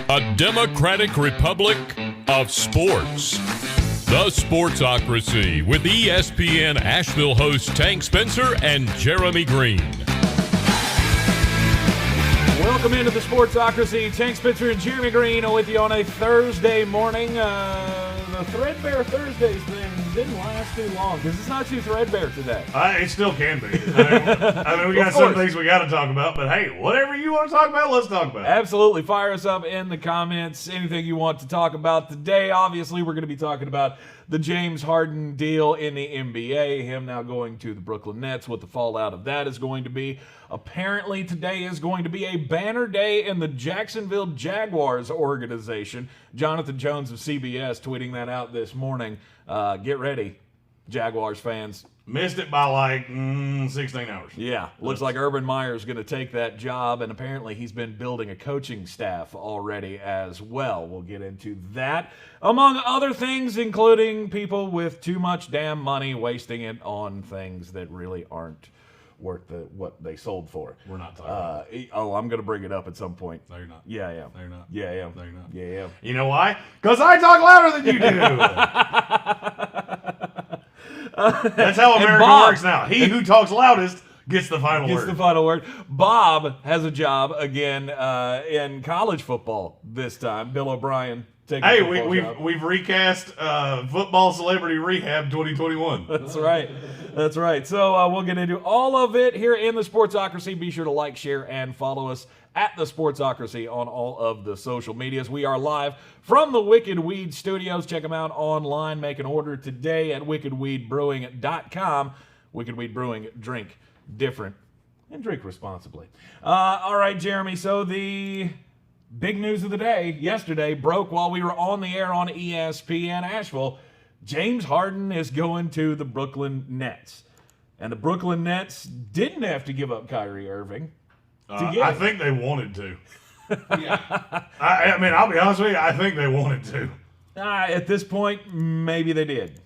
A democratic republic of sports. The Sportsocracy with ESPN Asheville hosts Tank Spencer and Jeremy Green. Welcome into the Sportsocracy. Tank Spencer and Jeremy Green with you on a Thursday morning. The Threadbare Thursdays thing didn't last too long because it's not too threadbare today. It still can be. I mean, we got some things we got to talk about, but hey, whatever you want to talk about, let's talk about it. Absolutely. Fire us up in the comments. Anything you want to talk about today. Obviously, we're going to be talking about the James Harden deal in the NBA, him now going to the Brooklyn Nets, what the fallout of that is going to be. Apparently, today is going to be a banner day in the Jacksonville Jaguars organization. Jonathan Jones of CBS tweeting that out this morning. Get ready, Jaguars fans. Missed it by like 16 hours. Yeah, looks like Urban Meyer is going to take that job, and apparently he's been building a coaching staff already as well. We'll get into that, among other things, including people with too much damn money wasting it on things that really aren't worth what they sold for. We're not talking I'm going to bring it up at some point. No, you're not. Yeah, I am. No, you're not. Yeah, I am. No, you're not. Yeah, I am. You know why? Because I talk louder than you do. That's how America works now. He who talks loudest gets the final word. Gets the final word. Bob has a job again in college football this time. Bill O'Brien taking Hey, job. we've recast Football Celebrity Rehab 2021. That's right. That's right. So we'll get into all of it here in the Sportsocracy. Be sure to like, share, and follow us at the Sportsocracy on all of the social medias. We are live from the Wicked Weed Studios. Check them out online. Make an order today at wickedweedbrewing.com. Wicked Weed Brewing, drink different and drink responsibly. All right, Jeremy. So the big news of the day yesterday broke while we were on the air on ESPN Asheville. James Harden is going to the Brooklyn Nets. And the Brooklyn Nets didn't have to give up Kyrie Irving. I think they wanted to. I mean, I'll be honest with you, I think they wanted to. At this point, maybe they did.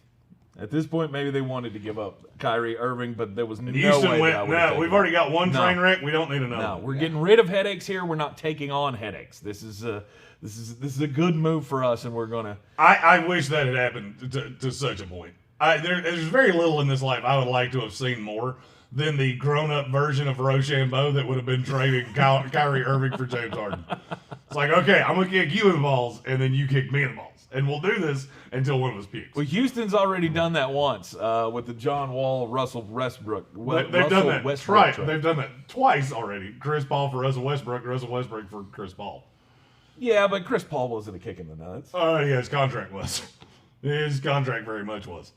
At this point, maybe they wanted to give up Kyrie Irving, but there was no Houston way went, that I would no, we've already got one train wreck. We don't need another. No, we're getting rid of headaches here. We're not taking on headaches. This is a good move for us, and we're gonna. I wish that had happened to such a point. There's very little in this life I would like to have seen more than the grown-up version of Rochambeau that would have been trading Kyrie Irving for James Harden. It's like, okay, I'm going to kick you in the balls, and then you kick me in the balls. And we'll do this until one of us pukes. Well, Houston's already done that once with the John Wall, Russell Westbrook. They've done that. Right. They've done that twice already. Chris Paul for Russell Westbrook for Chris Paul. Yeah, but Chris Paul wasn't a kick in the nuts. Yeah, his contract was. His contract very much was.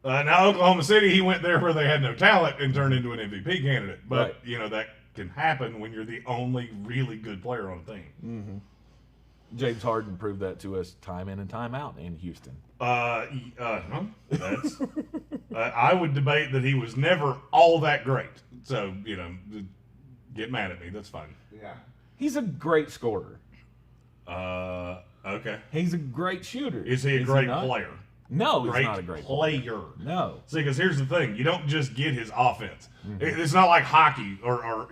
Now, Oklahoma City, he went there where they had no talent and turned into an MVP candidate. But, that can happen when you're the only really good player on a team. Mm-hmm. James Harden proved that to us time in and time out in Houston. That's, I would debate that he was never all that great. So, get mad at me. That's fine. Yeah. He's a great scorer. Okay. He's a great shooter. Is he a great player? No, he's not a great player. No. See, because here's the thing. You don't just get his offense. Mm-hmm. It's not like hockey or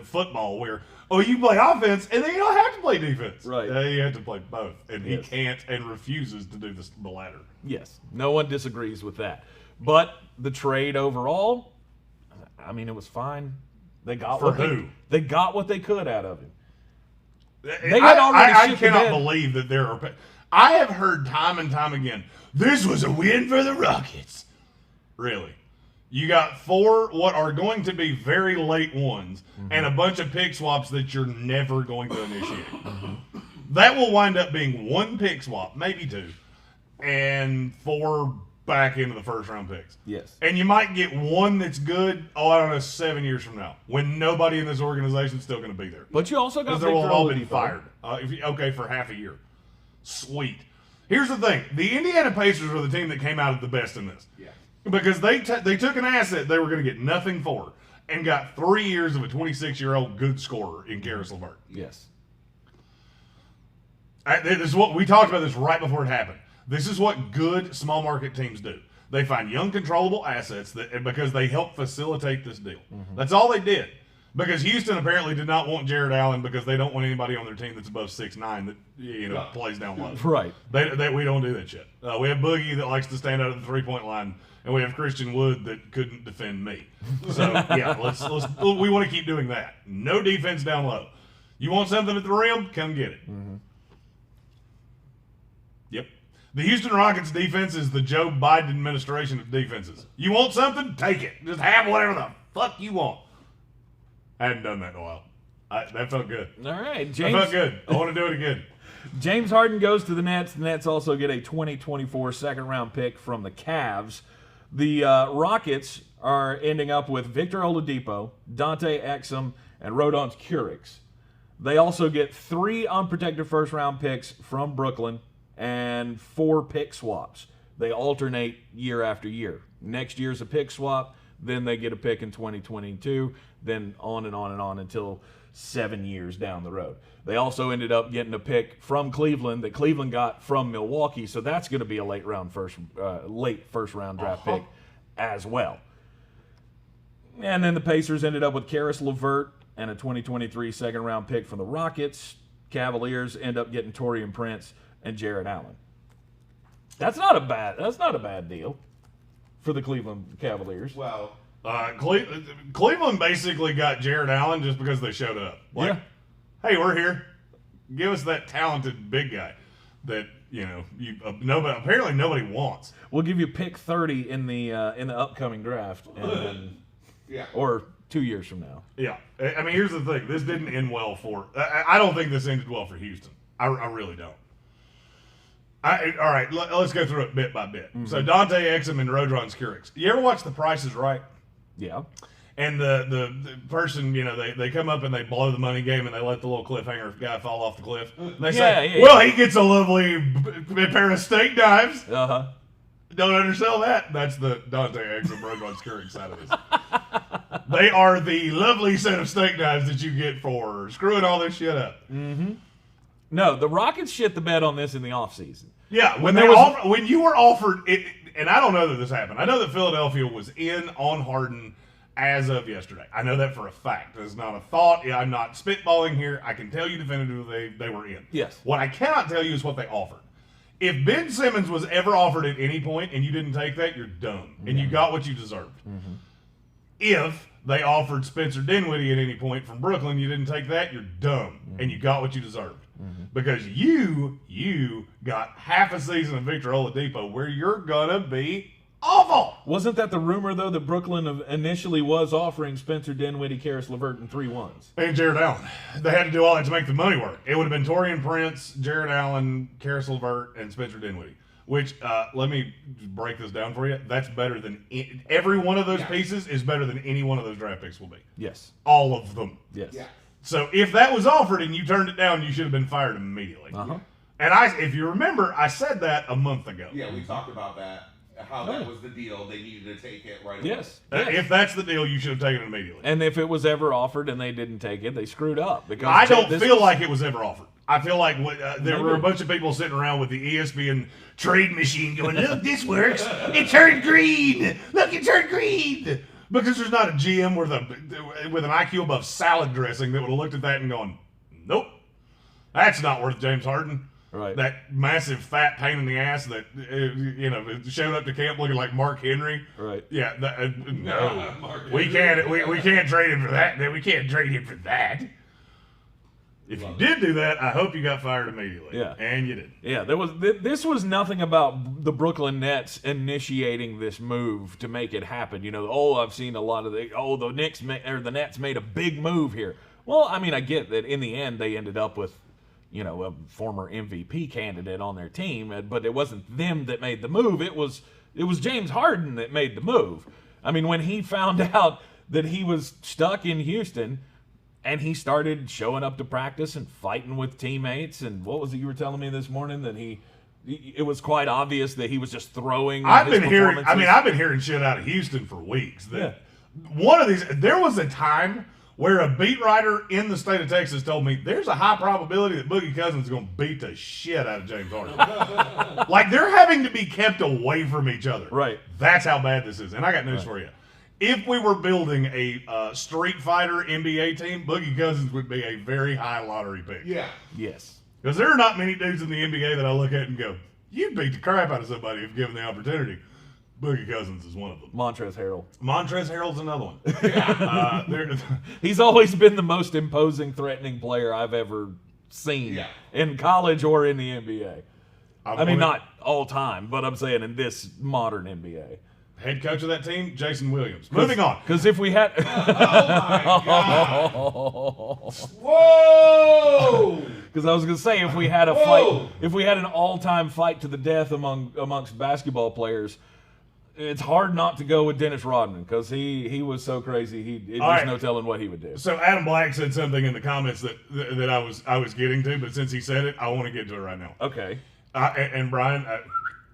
football where, you play offense and then you don't have to play defense. Right. You have to play both. And he can't and refuses to do the latter. Yes. No one disagrees with that. But the trade overall, I mean, it was fine. They got They got what they could out of him. I cannot believe that there are... I have heard time and time again, this was a win for the Rockets. Really? You got 4 what are going to be very late ones and a bunch of pick swaps that you're never going to initiate. That will wind up being 1 pick swap, maybe 2, and 4 back into the first round picks. Yes. And you might get 1 that's good, I don't know, 7 years from now, when nobody in this organization is still going to be there. But you also got because they will have all been fired. For half a year. Sweet. Here's the thing. The Indiana Pacers were the team that came out of the best in this. Yeah. Because they took an asset they were going to get nothing for and got 3 years of a 26-year-old good scorer in Karis LeVert. Yes. This is what we talked about this right before it happened. This is what good small market teams do. They find young, controllable assets because they help facilitate this deal. Mm-hmm. That's all they did. Because Houston apparently did not want Jared Allen because they don't want anybody on their team that's above 6'9" that plays down low. Right. We don't do that shit. We have Boogie that likes to stand out at the 3-point line, and we have Christian Wood that couldn't defend me. So yeah, let's we want to keep doing that. No defense down low. You want something at the rim? Come get it. Mm-hmm. Yep. The Houston Rockets defense is the Joe Biden administration of defenses. You want something? Take it. Just have whatever the fuck you want. I hadn't done that in a while. That felt good. All right, That felt good. I want to do it again. James Harden goes to the Nets. The Nets also get a 2024 second-round pick from the Cavs. The Rockets are ending up with Victor Oladipo, Dante Exum, and Rodon Kurix. They also get 3 unprotected first-round picks from Brooklyn and 4 pick swaps. They alternate year after year. Next year's a pick swap. Then they get a pick in 2022, then on and on and on until 7 years down the road. They also ended up getting a pick from Cleveland that Cleveland got from Milwaukee, so that's going to be a late first round draft pick as well. And then the Pacers ended up with Karis LeVert and a 2023 second round pick from the Rockets. Cavaliers end up getting Taurean Prince and Jared Allen. That's not a bad deal for the Cleveland Cavaliers. Well, Cleveland basically got Jared Allen just because they showed up. Like, hey, we're here. Give us that talented big guy that apparently nobody wants. We'll give you pick 30 in the upcoming draft, or 2 years from now. Yeah, I mean, here's the thing: this didn't end well for. I don't think this ended well for Houston. I really don't. All right, let's go through it bit by bit. Mm-hmm. So Dante Exum and Rodon Kurix. You ever watch The Price is Right? Yeah. And the person, they come up and they blow the money game and they let the little cliffhanger guy fall off the cliff. And they say, he gets a lovely pair of steak knives. Uh-huh. Don't undersell that. That's the Dante Exum, Rodon Kurix side of this. They are the lovely set of steak knives that you get for screwing all this shit up. Mm-hmm. No, the Rockets shit the bed on this in the offseason. Yeah, when you were offered it, and I don't know that this happened. I know that Philadelphia was in on Harden as of yesterday. I know that for a fact. It's not a thought. I'm not spitballing here. I can tell you definitively they were in. Yes. What I cannot tell you is what they offered. If Ben Simmons was ever offered at any point and you didn't take that, you're dumb. And you got what you deserved. Mm-hmm. If they offered Spencer Dinwiddie at any point from Brooklyn, you didn't take that, you're dumb. Mm-hmm. And you got what you deserved. Mm-hmm. Because you got half a season of Victor Oladipo where you're going to be awful. Wasn't that the rumor, though, that Brooklyn initially was offering Spencer Dinwiddie, Karis LeVert, and 3 ones? And Jared Allen. They had to do all that to make the money work. It would have been Taurean Prince, Jared Allen, Karis LeVert, and Spencer Dinwiddie. Which, let me break this down for you. That's better than every one of those pieces is better than any one of those draft picks will be. Yes. All of them. Yes. Yeah. So if that was offered and you turned it down, you should have been fired immediately. Uh-huh. And if you remember, I said that a month ago. Yeah, we talked about that. How that was the deal. They needed to take it right away. Yes. If that's the deal, you should have taken it immediately. And if it was ever offered and they didn't take it, they screwed up. Because I don't feel like it was ever offered. I feel like there were a bunch of people sitting around with the ESPN trade machine going, look, this works. It turned green. Look, it turned green. Because there's not a GM with an IQ above salad dressing that would have looked at that and gone, nope, that's not worth James Harden. Right. That massive fat pain in the ass that showed up to camp looking like Mark Henry. Right. Yeah. No, we can't trade him for that. We can't trade him for that. If you did do that, I hope you got fired immediately. Yeah. And you did. Yeah, this was nothing about the Brooklyn Nets initiating this move to make it happen. I've seen a lot of the Nets made a big move here. Well, I mean, I get that in the end they ended up with, a former MVP candidate on their team, but it wasn't them that made the move. It was James Harden that made the move. I mean, when he found out that he was stuck in Houston, and he started showing up to practice and fighting with teammates. And what was it you were telling me this morning? That it was quite obvious that he was just throwing. I've been hearing shit out of Houston for weeks. One of these, there was a time where a beat writer in the state of Texas told me there's a high probability that Boogie Cousins is going to beat the shit out of James Harden. Like they're having to be kept away from each other. Right. That's how bad this is. And I got news for you. if we were building a Street Fighter NBA team, Boogie Cousins would be a very high lottery pick. Yeah. Yes. Because there are not many dudes in the NBA that I look at and go, you'd beat the crap out of somebody if given the opportunity. Boogie Cousins is one of them. Montrezl Harrell. Montrezl Harrell's another one. He's always been the most imposing, threatening player I've ever seen in college or in the NBA. I mean, not all time, but I'm saying in this modern NBA. Head coach of that team, Jason Williams. Moving on. Because if we had... Oh my God. Whoa! Because I was going to say, if we had a fight, if we had an all-time fight to the death amongst basketball players, it's hard not to go with Dennis Rodman because he was so crazy. There's no telling what he would do. So Adam Black said something in the comments that I was getting to, but since he said it, I want to get to it right now. Okay. And Brian,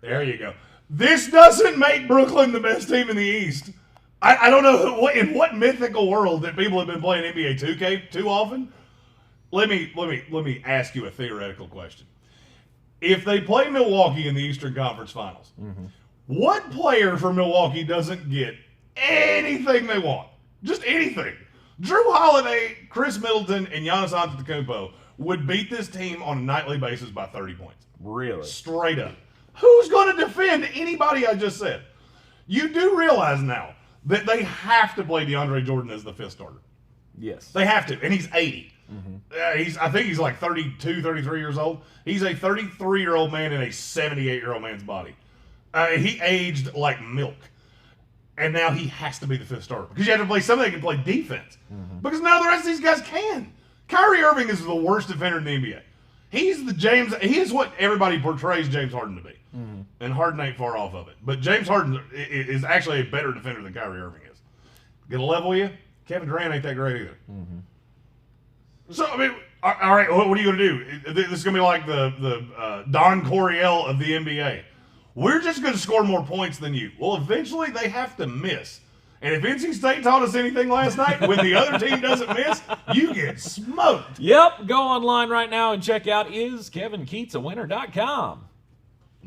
there you go. This doesn't make Brooklyn the best team in the East. I don't know in what mythical world that people have been playing NBA 2K too often. Let me ask you a theoretical question. If they play Milwaukee in the Eastern Conference Finals, what player for Milwaukee doesn't get anything they want? Just anything. Drew Holiday, Chris Middleton, and Giannis Antetokounmpo would beat this team on a nightly basis by 30 points. Really? Straight up. Who's going to defend anybody I just said? You do realize now that they have to play DeAndre Jordan as the fifth starter. Yes. They have to, and he's 80. I think he's like 32, 33 years old. He's a 33-year-old man in a 78-year-old man's body. He aged like milk. And now he has to be the fifth starter. Because you have to play somebody that can play defense. Because none of the rest of these guys can. Kyrie Irving is the worst defender in the NBA. He is what everybody portrays James Harden to be. And Harden ain't far off of it. But James Harden is actually a better defender than Kyrie Irving is. Gonna level you? Kevin Durant ain't that great either. So, I mean, all right, what are you gonna do? This is gonna be like the Don Coryell of the NBA. We're just gonna score more points than you. Well, eventually they have to miss. And if NC State taught us anything last night, when the other team doesn't miss, you get smoked. Yep. Go online right now and check out iskevinkeatsawinner.com.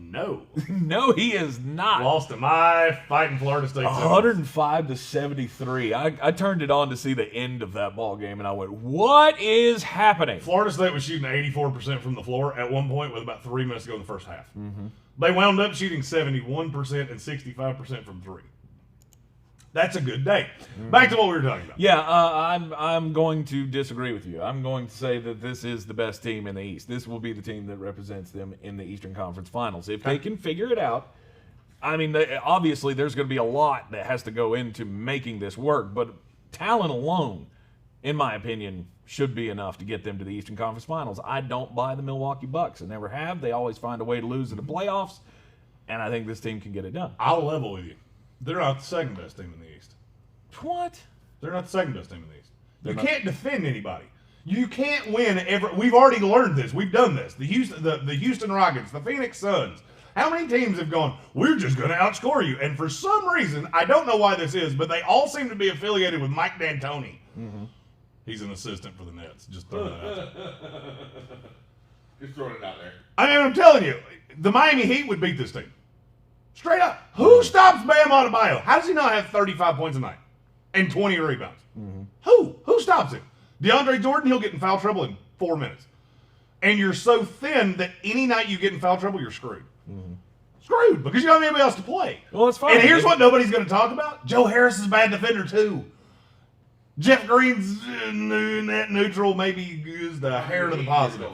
No. No, he is not. Lost to my fighting Florida State. 105-73. I turned it on to see the end of that ball game, and I went, what is happening? Florida State was shooting 84% from the floor at one point with about 3 minutes to go in the first half. They wound up shooting 71% and 65% from three. That's a good day. Back to what we were talking about. Yeah, I'm going to disagree with you. I'm going to say that this is the best team in the East. This will be the team that represents them in the Eastern Conference Finals. If they can figure it out, I mean, obviously there's going to be a lot that has to go into making this work, but talent alone, in my opinion, should be enough to get them to the Eastern Conference Finals. I don't buy the Milwaukee Bucks. I never have. They always find a way to lose in the playoffs, and I think this team can get it done. I'll level with you. They're not the second best team in the East. What? They're not the second best team in the East. You can't defend anybody. You can't win every. We've already learned this. We've done this. The Houston Rockets, the Phoenix Suns. How many teams have gone, we're just going to outscore you? And for some reason, I don't know why this is, but they all seem to be affiliated with Mike D'Antoni. He's an assistant for the Nets. Just throwing that out there. Just throwing it out there. I mean, I'm telling you, the Miami Heat would beat this team. Straight up. Who stops Bam Adebayo? How does he not have 35 points a night and 20 rebounds? Who? Who stops him? DeAndre Jordan, he'll get in foul trouble in 4 minutes. And you're so thin that any night you get in foul trouble, you're screwed. Screwed, because you don't have anybody else to play. Well, that's fine. And here's what nobody's going to talk about. Joe Harris is a bad defender, too. Jeff Green's net neutral, maybe is the hair to the positive.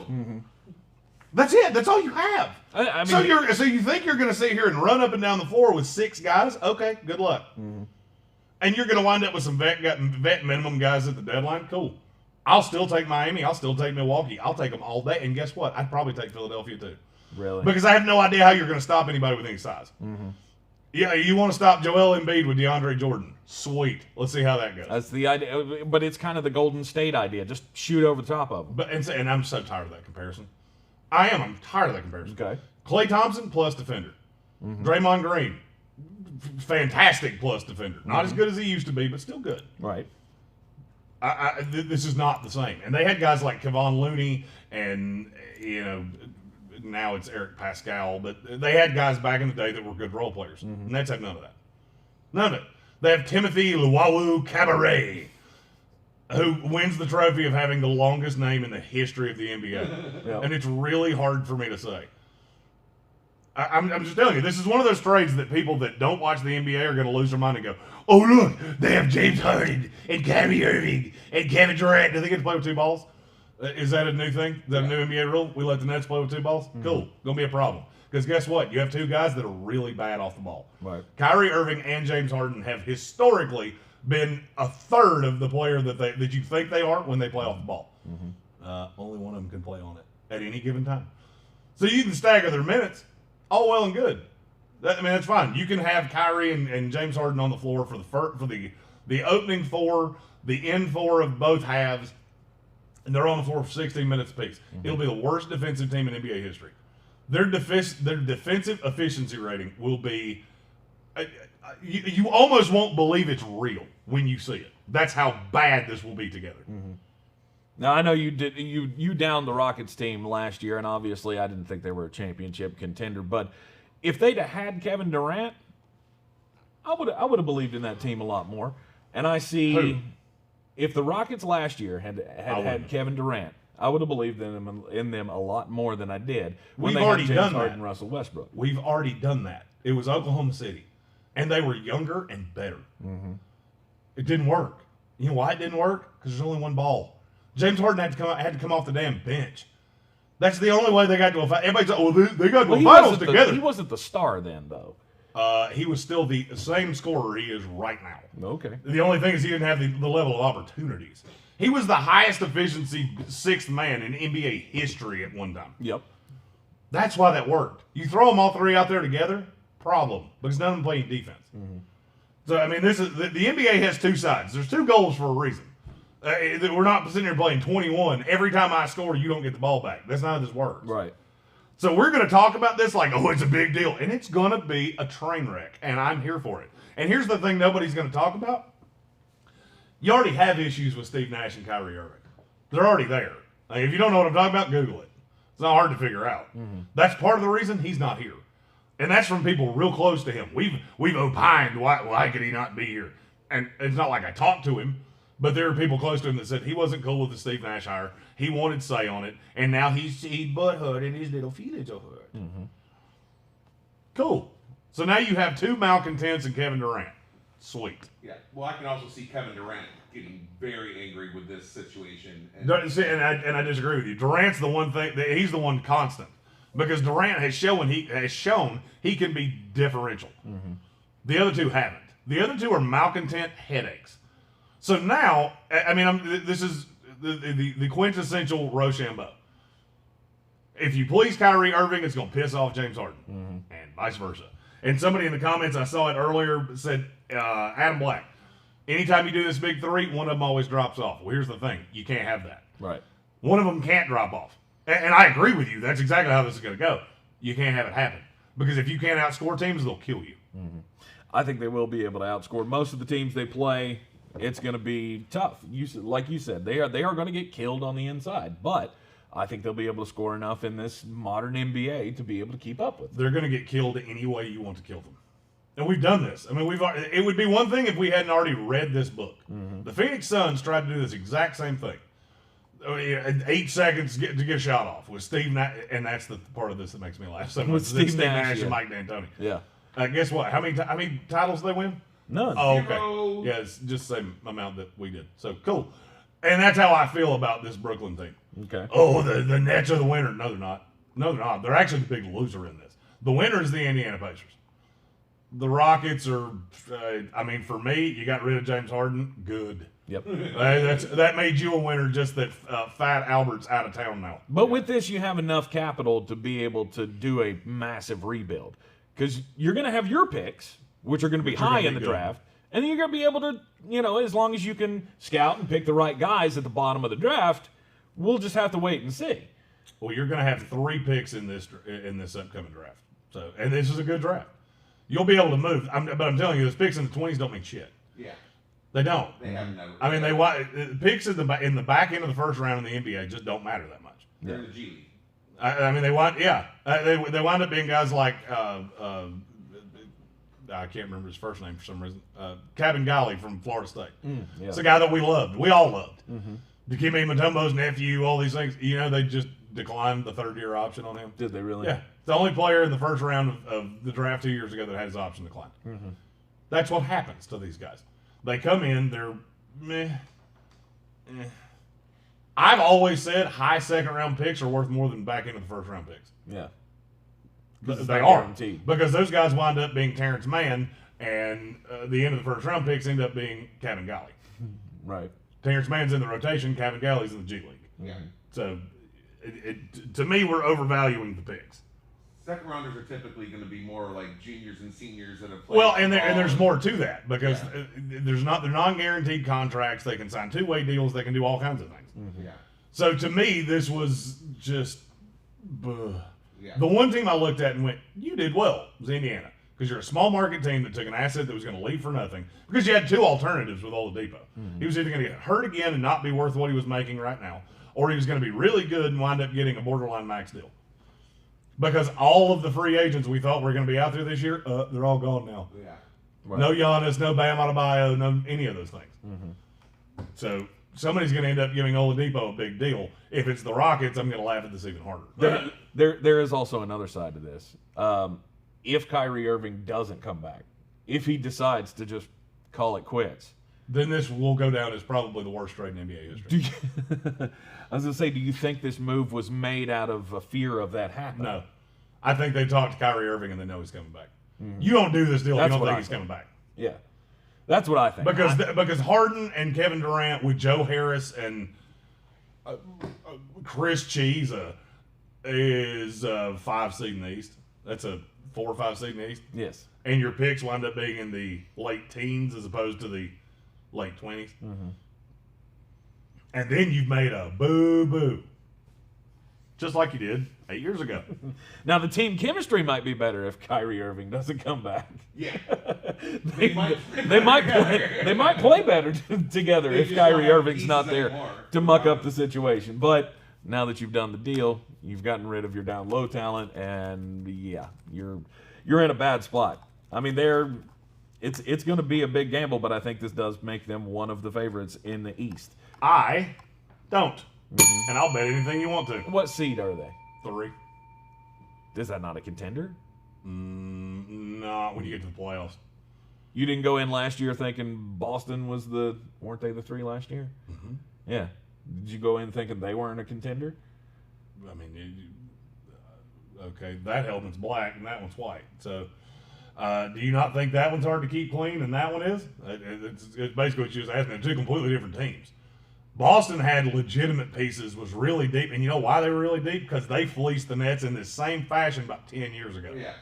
That's it. That's all you have. I mean, so you think you're going to sit here and run up and down the floor with 6 guys? Okay, good luck. And you're going to wind up with some vet minimum guys at the deadline? Cool. I'll still take Miami. I'll still take Milwaukee. I'll take them all day. And guess what? I'd probably take Philadelphia too. Really? Because I have no idea how you're going to stop anybody with any size. Yeah, you want to stop Joel Embiid with DeAndre Jordan. Sweet. Let's see how that goes. That's the idea. But it's kind of the Golden State idea. Just shoot over the top of them. And I'm so tired of that comparison. I'm tired of that comparison. Okay. Klay Thompson, plus defender. Draymond Green, fantastic plus defender. Not as good as he used to be, but still good. Right. This is not the same. And they had guys like Kevon Looney and, now it's Eric Pascal, but they had guys back in the day that were good role players. And Nets have none of that. None of it. They have Timothy Luwawu Cabaret, who wins the trophy of having the longest name in the history of the NBA. Yeah. And it's really hard for me to say. I'm just telling you, this is one of those trades that people that don't watch the NBA are going to lose their mind and go, oh, look, they have James Harden and Kyrie Irving and Kevin Durant. Do they get to play with two balls? Is that a new thing? Is that a new NBA rule? We let the Nets play with two balls? Cool. Going to be a problem. Because guess what? You have two guys that are really bad off the ball. Right. Kyrie Irving and James Harden have historically been a third of the player that you think they are when they play off the ball. Only one of them can play on it at any given time. So you can stagger their minutes. All well and good. That's fine. You can have Kyrie and James Harden on the floor for the opening four, the end four of both halves, and they're on the floor for 16 minutes apiece. It'll be the worst defensive team in NBA history. Their defensive efficiency rating will be. You almost won't believe it's real when you see it. That's how bad this will be together. Now, I know you downed the Rockets team last year, and obviously I didn't think they were a championship contender. But if they'd have had Kevin Durant, I would have believed in that team a lot more. And I see Who? if the Rockets last year had Kevin Durant, I would have believed in them a lot more than I did when We've they already had James done Harden that. and Russell Westbrook. We've already done that. It was Oklahoma City, and they were younger and better. It didn't work. You know why it didn't work? Because there's only one ball. James Harden had to come off the damn bench. That's the only way they got to a final. Everybody's like, well, they got to a finals together. He wasn't the star then, though. He was still the same scorer he is right now. Okay. The only thing is he didn't have the level of opportunities. He was the highest efficiency sixth man in NBA history at one time. Yep. That's why that worked. You throw them all three out there together, problem, because none of them play defense. So, I mean, this is the NBA has two sides. There's two goals for a reason. We're not sitting here playing 21. Every time I score, you don't get the ball back. That's not how this works. Right. So we're going to talk about this like, oh, it's a big deal. And it's going to be a train wreck. And I'm here for it. And here's the thing nobody's going to talk about. You already have issues with Steve Nash and Kyrie Irving. They're already there. Like, if you don't know what I'm talking about, Google it. It's not hard to figure out. That's part of the reason he's not here. And that's from people real close to him. We've opined, why could he not be here? And it's not like I talked to him. But there are people close to him that said he wasn't cool with the Steve Nash hire. He wanted say on it, and now he's butthurt and his little feelings are hurt. Cool. So now you have two malcontents and Kevin Durant. Sweet. Yeah. Well, I can also see Kevin Durant getting very angry with this situation. And I disagree with you. Durant's the one thing that he's the one constant because Durant has shown he can be differential. The other two haven't. The other two are malcontent headaches. So now, I mean, this is the quintessential Rochambeau. If you please Kyrie Irving, it's going to piss off James Harden, and vice versa. And somebody in the comments, I saw it earlier, said, Adam Black, anytime you do this big three, one of them always drops off. Well, here's the thing. You can't have that. Right. One of them can't drop off. And I agree with you. That's exactly how this is going to go. You can't have it happen. Because if you can't outscore teams, they'll kill you. I think they will be able to outscore most of the teams they play. It's going to be tough. Like you said, they are going to get killed on the inside. But I think they'll be able to score enough in this modern NBA to be able to keep up with them. They're going to get killed any way you want to kill them. And we've done this. I mean, it would be one thing if we hadn't already read this book. The Phoenix Suns tried to do this exact same thing. 8 seconds to get a shot off with Steve Nash, and that's the part of this that makes me laugh so much. With Steve Nash, and Mike D'Antoni. Yeah. Guess what? How many titles did they win? None. Oh, okay. Zero. Yeah, it's just the same amount that we did. So cool. And that's how I feel about this Brooklyn team. Okay. Oh, the Nets are the winner. No, they're not. No, they're not. They're actually the big loser in this. The winner is the Indiana Pacers. The Rockets are, for me, you got rid of James Harden. Good. Yep. That made you a winner, just that Fat Albert's out of town now. But with this, you have enough capital to be able to do a massive rebuild. Because you're going to have your picks, which are going to be high in the draft, and then you're going to be able to, as long as you can scout and pick the right guys at the bottom of the draft, we'll just have to wait and see. Well, you're going to have 3 picks in this upcoming draft. So, and this is a good draft. You'll be able to move. But I'm telling you, those picks in the 20s don't mean shit. Yeah. They don't. They have no. I mean, picks in the back end of the first round in the NBA just don't matter that much. They're in the G League. They wind up being guys like I can't remember his first name for some reason. Cabin from Florida State. Yeah. It's a guy that we loved. We all loved. Dikembe Mutombo's nephew, all these things. They just declined the third-year option on him. Did they really? Yeah. It's the only player in the first round of the draft 2 years ago that had his option declined. That's what happens to these guys. They come in, they're meh. I've always said high second-round picks are worth more than back into the first-round picks. Yeah. They are. Because those guys wind up being Terrence Mann, and the end of the first-round picks end up being Cabin. Right. Terrence Mann's in the rotation, Cabin in the G League. Yeah. So, to me, we're overvaluing the picks. Second rounders are typically going to be more like juniors and seniors that have played. Well, and there's more to that because they're non-guaranteed contracts. They can sign two-way deals. They can do all kinds of things. Yeah. So to me, this was just. Yeah. The one team I looked at and went, "You did well," was Indiana, because you're a small market team that took an asset that was going to leave for nothing. Because you had two alternatives with Oladipo. He was either going to get hurt again and not be worth what he was making right now, or he was going to be really good and wind up getting a borderline max deal. Because all of the free agents we thought were going to be out there this year, they're all gone now. Yeah. Right. No Giannis, no Bam Adebayo, no any of those things. So somebody's going to end up giving Oladipo a big deal. If it's the Rockets, I'm going to laugh at this even harder. There is also another side to this. If Kyrie Irving doesn't come back, if he decides to just call it quits, then this will go down as probably the worst trade in NBA history. I was going to say, do you think this move was made out of a fear of that happening? No. I think they talked to Kyrie Irving and they know he's coming back. You don't do this deal if you don't think he's coming back. Yeah. That's what I think. Because Harden and Kevin Durant with Joe Harris and Chris Cheese is a 5 seed in the East. That's a 4 or 5 seed in the East. Yes. And your picks wind up being in the late teens as opposed to the late 20s. And then you've made a boo-boo. Just like you did 8 years ago. Now, the team chemistry might be better if Kyrie Irving doesn't come back. Yeah. they might play better together They if just don't Kyrie have Irving's not pieces there anymore. to muck up the situation. But now that you've done the deal, you've gotten rid of your down low talent, and yeah, you're in a bad spot. I mean, it's going to be a big gamble, but I think this does make them one of the favorites in the East. I don't. And I'll bet anything you want to. What seed are they? 3. Is that not a contender? Not when you get to the playoffs. You didn't go in last year thinking Boston weren't they the 3 last year? Yeah. Did you go in thinking they weren't a contender? I mean, okay, that helmet's black and that one's white. So, do you not think that one's hard to keep clean and that one is? It's basically what she was asking. They're 2 completely different teams. Boston had legitimate pieces, was really deep. And you know why they were really deep? Because they fleeced the Nets in this same fashion about 10 years ago. Yeah.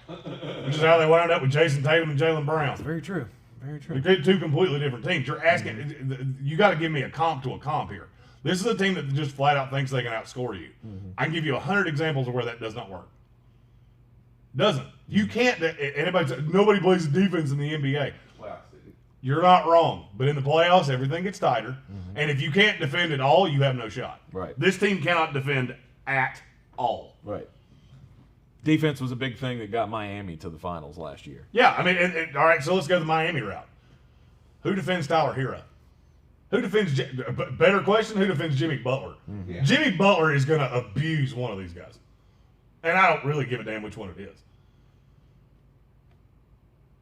Which is how they wound up with Jason Tatum and Jaylen Brown. Very true. Very true. They're 2 completely different teams. You're asking, you got to give me a comp to a comp here. This is a team that just flat out thinks they can outscore you. I can give you 100 examples of where that does not work. Doesn't. You can't. Anybody says nobody plays defense in the NBA. You're not wrong, but in the playoffs, everything gets tighter. And if you can't defend at all, you have no shot. Right. This team cannot defend at all. Right. Defense was a big thing that got Miami to the finals last year. Yeah, I mean, all right, so let's go the Miami route. Who defends Tyler Hero? Who defends, better question, who defends Jimmy Butler? Yeah. Jimmy Butler is going to abuse one of these guys. And I don't really give a damn which one it is.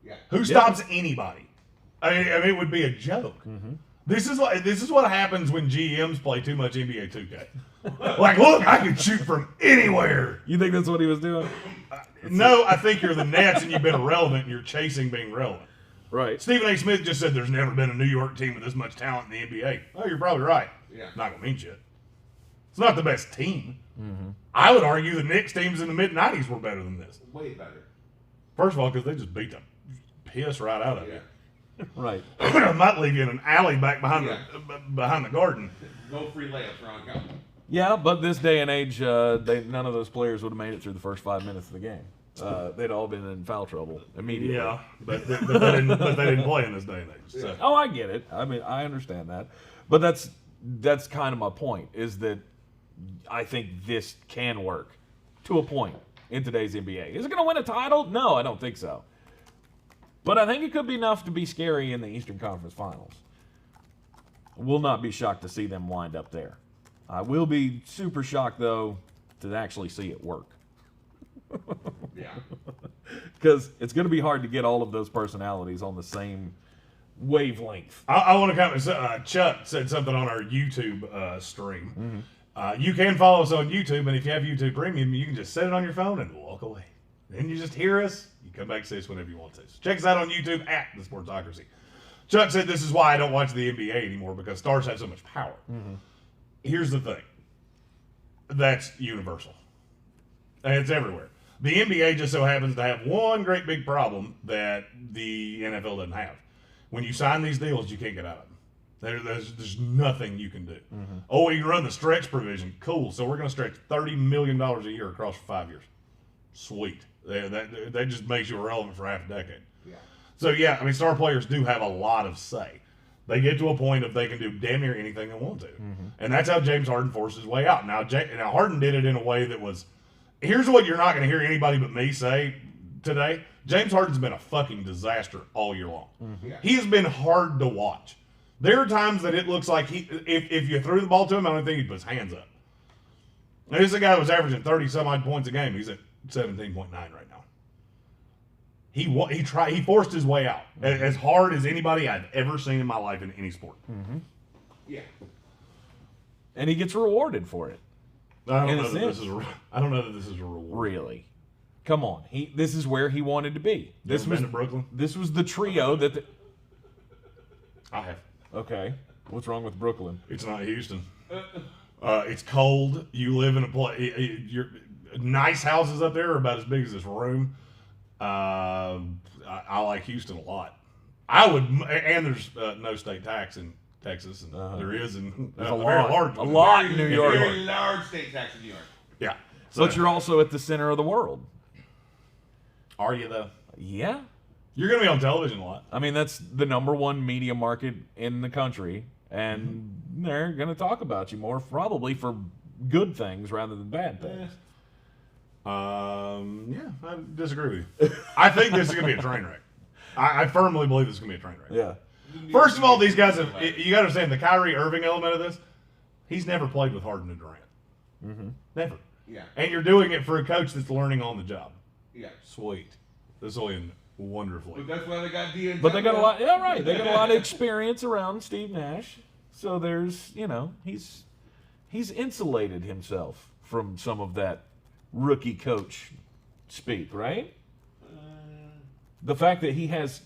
Yeah. Who stops anybody? I mean, it would be a joke. This is what happens when GMs play too much NBA 2K. Like, look, I can shoot from anywhere. You think that's what he was doing? No, I think you're the Nets and you've been irrelevant and you're chasing being relevant. Right. Stephen A. Smith just said there's never been a New York team with this much talent in the NBA. Oh, you're probably right. Yeah. Not going to mean shit. It's not the best team. I would argue the Knicks teams in the mid-'90s were better than this. Way better. First of all, because they just beat the piss right out of you. Right. I might leave you in an alley back behind the garden. No free layups, Ron. Go. Yeah, but this day and age, none of those players would have made it through the first 5 minutes of the game. They'd all been in foul trouble immediately. Yeah, but they didn't play in this day and age. So. Oh, I get it. I mean, I understand that. But that's kind of my point, is that I think this can work to a point in today's NBA. Is it going to win a title? No, I don't think so. But I think it could be enough to be scary in the Eastern Conference Finals. Will not be shocked to see them wind up there. I will be super shocked, though, to actually see it work. Yeah. Because it's going to be hard to get all of those personalities on the same wavelength. I want to comment. Chuck said something on our YouTube stream. You can follow us on YouTube, and if you have YouTube Premium, you can just set it on your phone and walk away. Then you just hear us. You come back and see us whenever you want to. So check us out on YouTube at The Sportsocracy. Chuck said this is why I don't watch the NBA anymore, because stars have so much power. Here's the thing. That's universal. And it's everywhere. The NBA just so happens to have one great big problem that the NFL doesn't have. When you sign these deals, you can't get out of them. There's nothing you can do. Oh, you can run the stretch provision. Cool. So we're going to stretch $30 million a year across for 5 years. Sweet. That just makes you irrelevant for half a decade. Yeah. So, yeah, I mean, star players do have a lot of say. They get to a point of they can do damn near anything they want to. And that's how James Harden forced his way out. Now, Harden did it in a way that was, here's what you're not going to hear anybody but me say today. James Harden's been a fucking disaster all year long. Yeah. He has been hard to watch. There are times that it looks like if you threw the ball to him, I don't think he'd put his hands up. Now, this is a guy that was averaging 30-some-odd points a game. He's at 17.9 right now. He forced his way out. As hard as anybody I've ever seen in my life in any sport. Yeah. And he gets rewarded for it. I don't In know a that this sense. is I don't know that this is a reward. Really. Come on. This is where he wanted to be. This Ever was been to Brooklyn? This was the trio that I have. Okay. What's wrong with Brooklyn? It's not Houston. It's cold. You live in a place. Your nice houses up there are about as big as this room. I like Houston a lot. I would, and there's no state tax in Texas, and there is in There's a a very lot. large A one. lot in New York. Very large state tax in New York. Yeah. But you're also at the center of the world. Are you though? Yeah. You're going to be on television a lot. I mean, that's the number one media market in the country, and they're going to talk about you more, probably for good things rather than bad things. Yeah, I disagree with you. I think this is going to be a train wreck. I firmly believe this is going to be a train wreck. Yeah. First of all, these guys have, you got to understand the Kyrie Irving element of this. He's never played with Harden and Durant. Never. Yeah. And you're doing it for a coach that's learning on the job. Yeah. Sweet. This will end wonderfully. But that's why they got D and But they got a lot. Yeah, right. They got a lot of experience around Steve Nash, so there's, he's insulated himself from some of that rookie coach speak, right? The fact that he has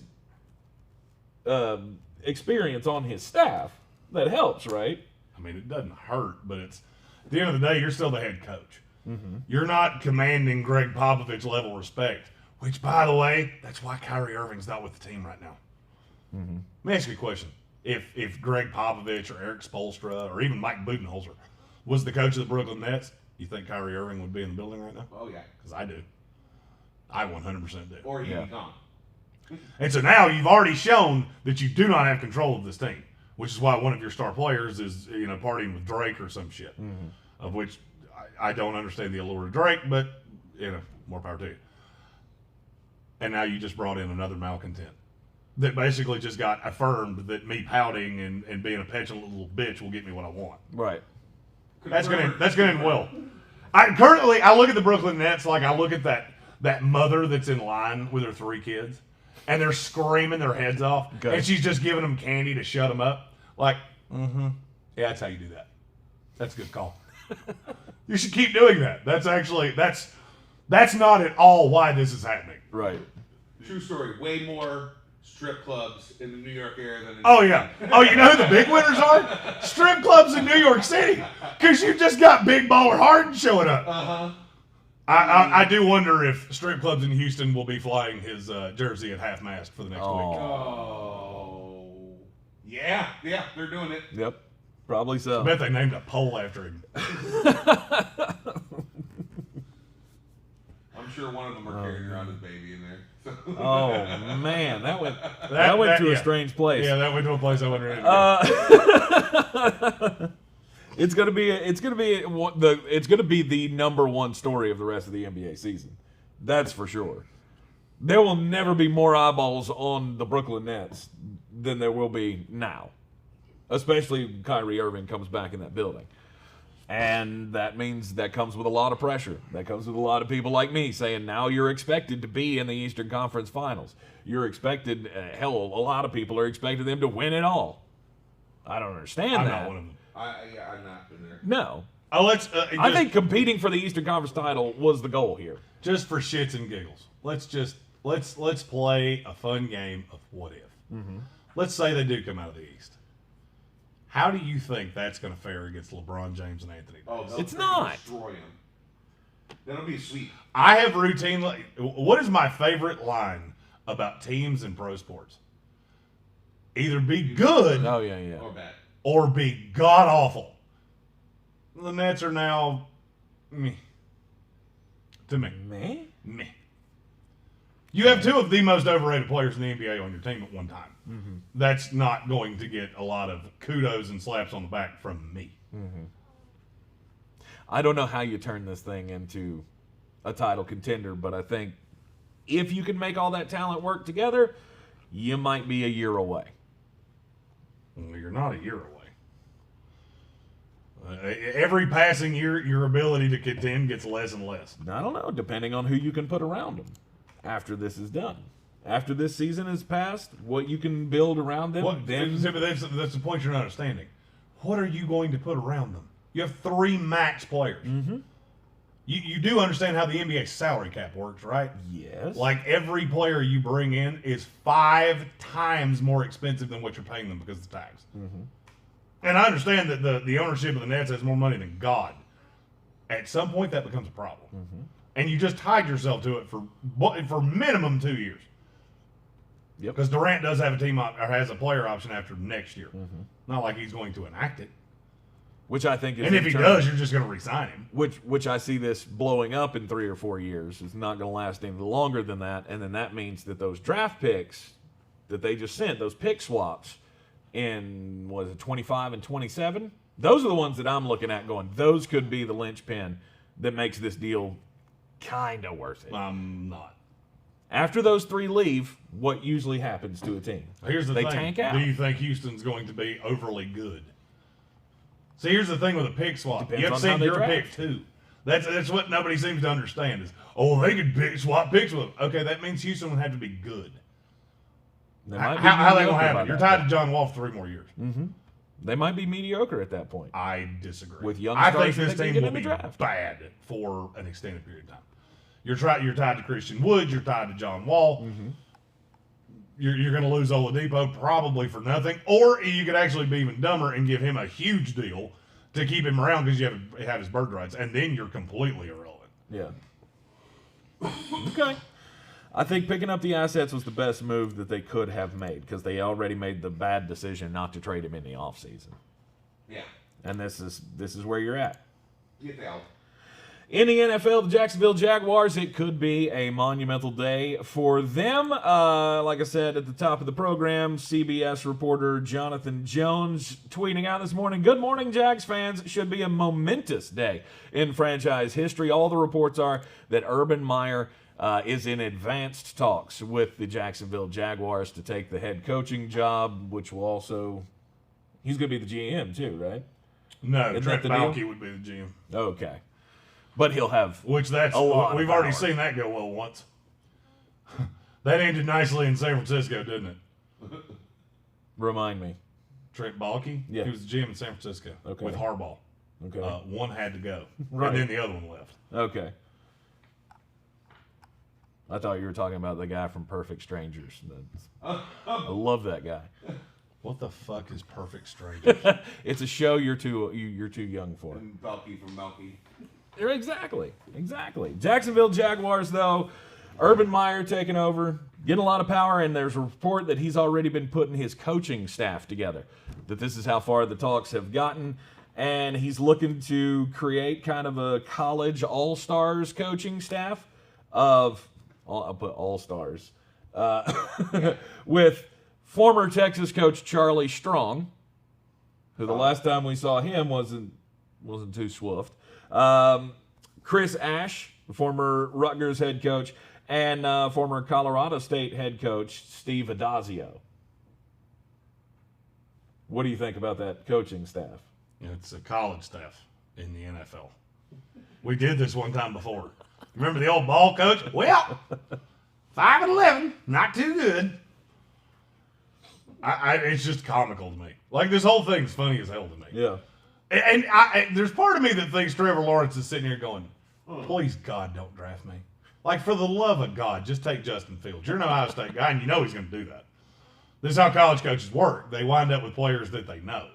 experience on his staff, that helps, right? I mean, it doesn't hurt, but it's at the end of the day, you're still the head coach. You're not commanding Greg Popovich level respect, which, by the way, that's why Kyrie Irving's not with the team right now. Let me ask you a question. If Greg Popovich or Eric Spoelstra or even Mike Budenholzer was the coach of the Brooklyn Nets, you think Kyrie Irving would be in the building right now? Oh yeah. Because I do. I 100% do. Or he'd Yeah. be gone. And so now you've already shown that you do not have control of this team, which is why one of your star players is, partying with Drake or some shit, of which I don't understand the allure of Drake, but, more power to you. And now you just brought in another malcontent that basically just got affirmed that me pouting and being a petulant little bitch will get me what I want. Right. That's gonna end well. I look at the Brooklyn Nets like I look at that mother that's in line with her 3 kids, and they're screaming their heads off, Okay. and she's just giving them candy to shut them up. Like, yeah, that's how you do that. That's a good call. You should keep doing that. That's not at all why this is happening. Right. True story. Way more strip clubs in the New York area than in Oh yeah. Oh, you know who the big winners are? Strip clubs in New York City, because you just got big baller Harden showing up. I do wonder if strip clubs in Houston will be flying his jersey at half mast for the next week. Oh. Yeah, they're doing it. Yep. Probably so. I bet they named a pole after him. I'm sure one of them are carrying around his baby in there. So. Oh man, that went to a strange place. Yeah, that went to a place I wasn't ready to go. It's gonna be the number one story of the rest of the NBA season. That's for sure. There will never be more eyeballs on the Brooklyn Nets than there will be now, especially when Kyrie Irving comes back in that building. And that means that comes with a lot of pressure. That comes with a lot of people like me saying, now you're expected to be in the Eastern Conference Finals. You're expected, hell, a lot of people are expecting them to win it all. I don't understand I'm that. not one of them. I'm not in there. No. I think competing for the Eastern Conference title was the goal here. Just for shits and giggles, let's play a fun game of what if. Mm-hmm. Let's say they do come out of the East. How do you think that's going to fare against LeBron James and Anthony Davis? Oh, it's not. Destroy him. That'll be sweet. I have routinely. What is my favorite line about teams in pro sports? Either be good, Oh yeah. Or bad. or be god awful. The Nets are now meh. To me. Meh. You have two of the most overrated players in the NBA on your team at one time. Mm-hmm. That's not going to get a lot of kudos and slaps on the back from me. Mm-hmm. I don't know how you turn this thing into a title contender, but I think if you can make all that talent work together, you might be a year away. Well, you're not a year away. Every passing year, your ability to contend gets less and less. I don't know, depending on who you can put around them after this is done. After this season is passed, what you can build around them, then... That's the point you're not understanding. What are you going to put around them? You have 3 max players. Mm-hmm. You do understand how the NBA salary cap works, right? Yes. Like, every player you bring in is 5 times more expensive than what you're paying them because of the tax. Mm-hmm. And I understand that the ownership of the Nets has more money than God. At some point, that becomes a problem. Mm-hmm. And you just tied yourself to it for minimum 2 years. Yep. Because Durant does have a team or has a player option after next year. Mm-hmm. Not like he's going to enact it. Which I think is... And if he does, you're just going to re-sign him. Which I see this blowing up in 3 or 4 years. It's not going to last any longer than that. And then that means that those draft picks that they just sent, those pick swaps in, 25 and 27? Those are the ones that I'm looking at going, those could be the linchpin that makes this deal kind of worth it. I'm not. After those 3 leave, what usually happens to a team? Here's the they thing. Tank out. Do you think Houston's going to be overly good? See, here's the thing with a pick swap. Depends You have to on how see they your draft. pick too. That's what nobody seems to understand is, they could pick swap picks with them. Okay, that means Houston would have to be good. They might be How they mediocre going to by happen? You're that tied point. to John Wall for 3 more years. Mm-hmm. They might be mediocre at that point. I disagree. With young I stars think that this they can team get will in the be draft. bad for an extended period of time. You're tied to Christian Wood. You're tied to John Wall. Mm-hmm. You're going to lose Oladipo probably for nothing, or you could actually be even dumber and give him a huge deal to keep him around because you have his bird rights, and then you're completely irrelevant. Yeah. Okay. I think picking up the assets was the best move that they could have made because they already made the bad decision not to trade him in the offseason. Yeah. And this is where you're at. Get out. In the NFL, the Jacksonville Jaguars, it could be a monumental day for them. Like I said at the top of the program, CBS reporter Jonathan Jones tweeting out this morning, "Good morning, Jags fans. It should be a momentous day in franchise history. All the reports are that Urban Meyer is in advanced talks with the Jacksonville Jaguars to take the head coaching job, which will also... He's going to be the GM too, right? No, Isn't Trent that the deal? Baalke would be the GM. Okay. But he'll have... Which a lot we've of already power. seen that go well once. That ended nicely in San Francisco, didn't it? Remind me. Trent Baalke? Yeah. He was the GM in San Francisco Okay. with Harbaugh. Okay. One had to go. Right. And then the other one left. Okay. I thought you were talking about the guy from Perfect Strangers. I love that guy. What the fuck is Perfect Strangers? It's a show you're too young for. And Balky from Balky. Exactly. Jacksonville Jaguars, though, Urban Meyer taking over, getting a lot of power, and there's a report that he's already been putting his coaching staff together. That this is how far the talks have gotten, and he's looking to create kind of a college all-stars coaching staff of, I'll put all-stars, with former Texas coach Charlie Strong, who the last time we saw him wasn't too swift. Chris Ash, the former Rutgers head coach, and former Colorado State head coach Steve Adazio. What do you think about that coaching staff? It's a college staff in the NFL. We did this one time before. Remember the old ball coach? Well, 5-11, not too good. It's just comical to me. Like, this whole thing's funny as hell to me. Yeah. And there's part of me that thinks Trevor Lawrence is sitting here going, please, God, don't draft me. Like, for the love of God, just take Justin Fields. You're an Ohio State guy, and you know he's going to do that. This is how college coaches work. They wind up with players that they know.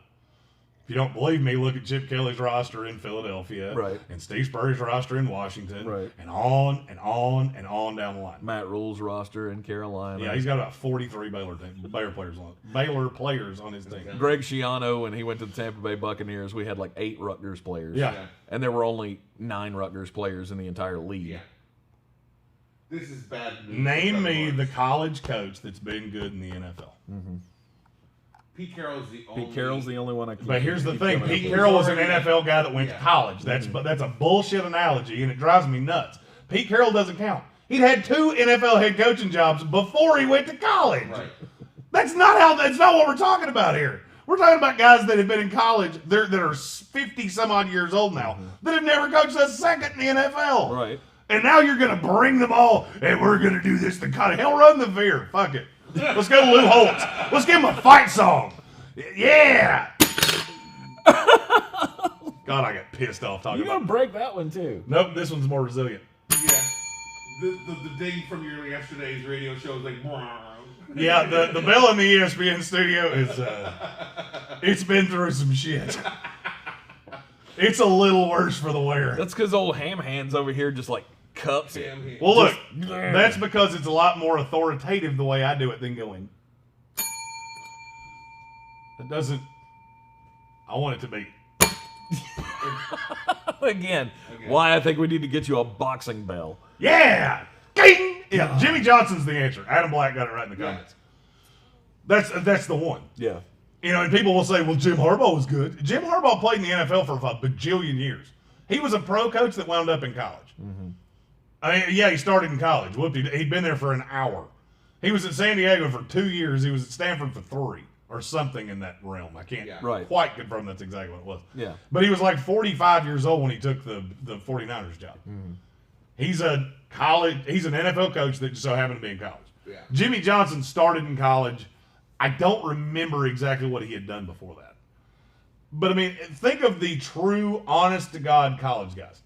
If you don't believe me, look at Chip Kelly's roster in Philadelphia. Right. And Steve Spurrier's roster in Washington. Right. And on and on and on down the line. Matt Rule's roster in Carolina. Yeah, he's got about 43 Baylor players on his team. Greg Schiano, when he went to the Tampa Bay Buccaneers, we had like 8 Rutgers players. Yeah. And there were only 9 Rutgers players in the entire league. Yeah. This is bad news. Name me the college coach that's been good in the NFL. Mm-hmm. Pete Carroll's the only. Pete Carroll's the only one I can. But here's the thing: Pete Carroll was an NFL guy that went to college. That's a bullshit analogy, and it drives me nuts. Pete Carroll doesn't count. He'd had 2 NFL head coaching jobs before he went to college. Right. That's not what we're talking about here. We're talking about guys that have been in college that are 50 some odd years old now that have never coached a second in the NFL. Right. And now you're going to bring them all, and we're going to do this to kind of hell run the veer. Fuck it. Let's go to Lou Holtz. Let's give him a fight song. Yeah. God, I got pissed off talking You're about going to break that one, too. Nope, this one's more resilient. Yeah. The ding from your yesterday's radio show is like. Yeah, the bell in the ESPN studio is, it's been through some shit. It's a little worse for the wear. That's because old Ham Hands over here just like cups it. Well, look, that's because it's a lot more authoritative the way I do it than going. It doesn't. I want it to be. Again, why I think we need to get you a boxing bell. Yeah! Ding! Yeah, Jimmy Johnson's the answer. Adam Black got it right in the comments. That's the one. Yeah. You know, and people will say, well, Jim Harbaugh was good. Jim Harbaugh played in the NFL for a bajillion years. He was a pro coach that wound up in college. Mm-hmm. I mean, yeah, he started in college. He'd been there for an hour. He was at San Diego for 2 years. He was at Stanford for 3 or something in that realm. I can't quite confirm that's exactly what it was. Yeah. But he was like 45 years old when he took the 49ers job. Mm-hmm. He's an NFL coach that just so happened to be in college. Yeah. Jimmy Johnson started in college. I don't remember exactly what he had done before that. But, I mean, think of the true, honest-to-God college guys.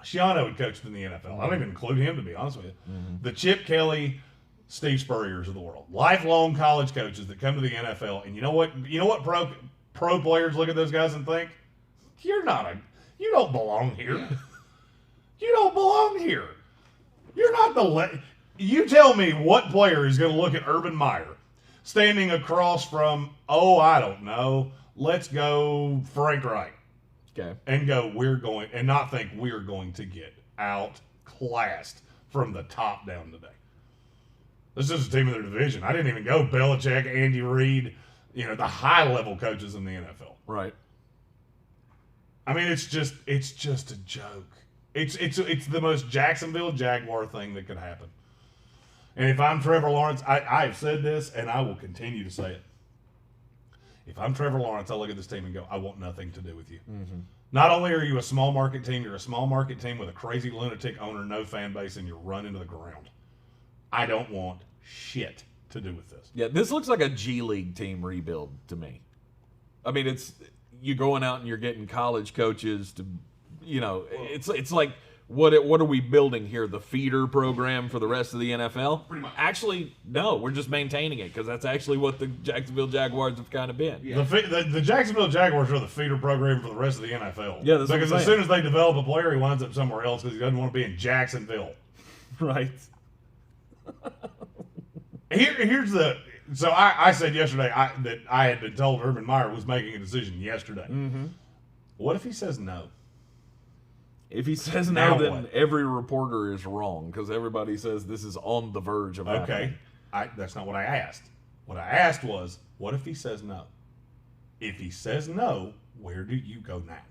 Schiano had coached in the NFL. I don't even include him, to be honest with you. Mm-hmm. The Chip Kelly, Steve Spurriers of the world. Lifelong college coaches that come to the NFL. And you know what pro players look at those guys and think? You don't belong here. Yeah. You don't belong here. You're not you tell me what player is going to look at Urban Meyer standing across from, I don't know, let's go Frank Wright. Okay. And and not think we're going to get outclassed from the top down today. This is a team in their division. I didn't even go Belichick, Andy Reid, the high-level coaches in the NFL. Right. I mean, it's just a joke. It's the most Jacksonville Jaguar thing that could happen. And if I'm Trevor Lawrence, I've said this, and I will continue to say it. If I'm Trevor Lawrence, I look at this team and go, I want nothing to do with you. Mm-hmm. Not only are you a small market team, you're a small market team with a crazy lunatic owner, no fan base, and you're run into the ground. I don't want shit to do with this. Yeah, this looks like a G League team rebuild to me. I mean, it's you going out and you're getting college coaches to, it's like what are we building here? The feeder program for the rest of the NFL? Pretty much. Actually, no, we're just maintaining it because that's actually what the Jacksonville Jaguars have kind of been. Yeah. The Jacksonville Jaguars are the feeder program for the rest of the NFL. Yeah, that's because what I'm as soon as they develop a player, he winds up somewhere else because he doesn't want to be in Jacksonville. Right. So I said yesterday that I had been told Urban Meyer was making a decision yesterday. Mm-hmm. What if he says no? If he says no, then every reporter is wrong because everybody says this is on the verge of happening. Okay, that's not what I asked. What I asked was, what if he says no? If he says no, where do you go now?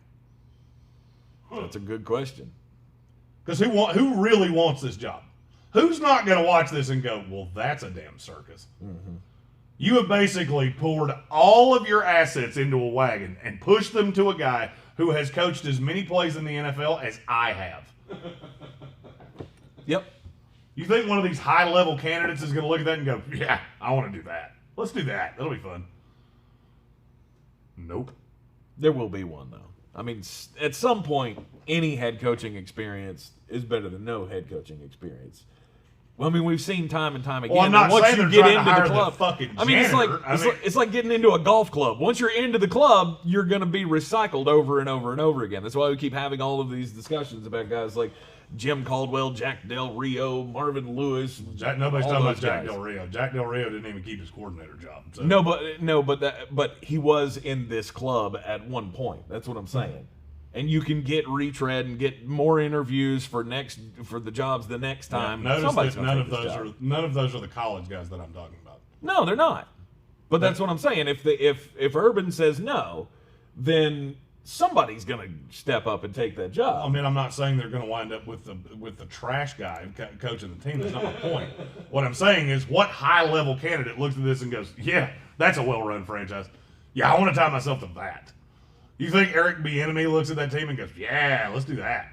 That's a good question. Because who really wants this job? Who's not going to watch this and go, well, that's a damn circus? Mm-hmm. You have basically poured all of your assets into a wagon and pushed them to a guy who has coached as many plays in the NFL as I have. Yep. You think one of these high-level candidates is going to look at that and go, yeah, I want to do that. Let's do that. That'll be fun. Nope. There will be one, though. I mean, at some point, any head coaching experience is better than no head coaching experience. Well, I mean, we've seen time and time again. Well, I'm not once saying you they're get trying to into hire the club, the fucking I mean, janitor. it's like getting into a golf club. Once you're into the club, you're going to be recycled over and over and over again. That's why we keep having all of these discussions about guys like Jim Caldwell, Jack Del Rio, Marvin Lewis. Nobody's all talking those about Jack guys. Del Rio. Jack Del Rio didn't even keep his coordinator job. So. But he was in this club at one point. That's what I'm saying. And you can get retread and get more interviews for the jobs the next time. Notice Somebody's that gonna none take of this those job. none of those are the college guys that I'm talking about. No, they're not. But that's what I'm saying. If Urban says no, then somebody's going to step up and take that I job. mean, I'm not saying they're going to wind up with the trash guy coaching the team. That's not my point. What I'm saying is, what high-level candidate looks at this and goes, yeah, that's a well-run franchise. Yeah, I want to tie myself to that. You think Eric Bieniemy looks at that team and goes, yeah, let's do that?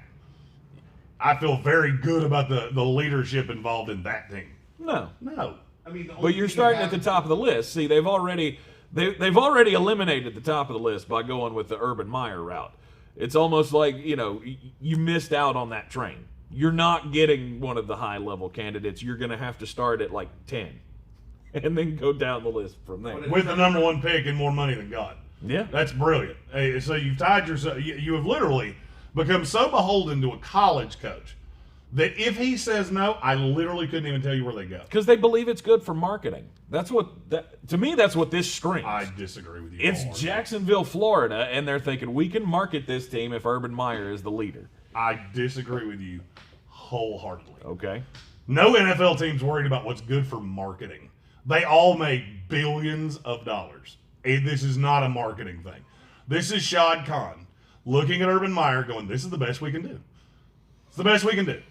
I feel very good about the leadership involved in that team. No. No. I mean, the But only you're thing starting that at the top of the list. See, they've already eliminated the top of the list by going with the Urban Meyer route. It's almost like, you missed out on that train. You're not getting one of the high-level candidates. You're going to have to start at like 10 and then go down the list from there. With the number one pick and more money than God. Yeah. That's brilliant. Hey, so you've tied yourself. You have literally become so beholden to a college coach that if he says no, I literally couldn't even tell you where they go. Because they believe it's good for marketing. To me, that's what this screams. I disagree with you. It's wholeheartedly. Jacksonville, Florida, and they're thinking we can market this team if Urban Meyer is the leader. I disagree with you wholeheartedly. Okay. No NFL team's worried about what's good for marketing. They all make billions of dollars. This is not a marketing thing. This is Shad Khan looking at Urban Meyer going, this is the best we can do. It's the best we can do.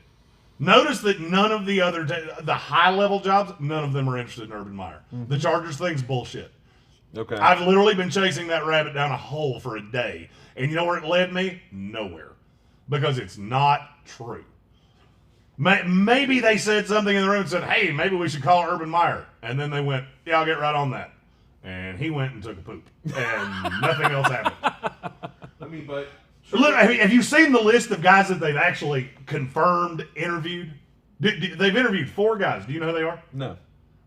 Notice that none of the other, the high-level jobs, none of them are interested in Urban Meyer. The Chargers thing's bullshit. Okay. I've literally been chasing that rabbit down a hole for a day. And you know where it led me? Nowhere. Because it's not true. Maybe they said something in the room and said, hey, maybe we should call Urban Meyer. And then they went, yeah, I'll get right on that. And he went and took a poop. And nothing else happened. I mean, but Look, have you seen the list of guys that they've actually confirmed interviewed? They've interviewed 4 guys. Do you know who they are? No.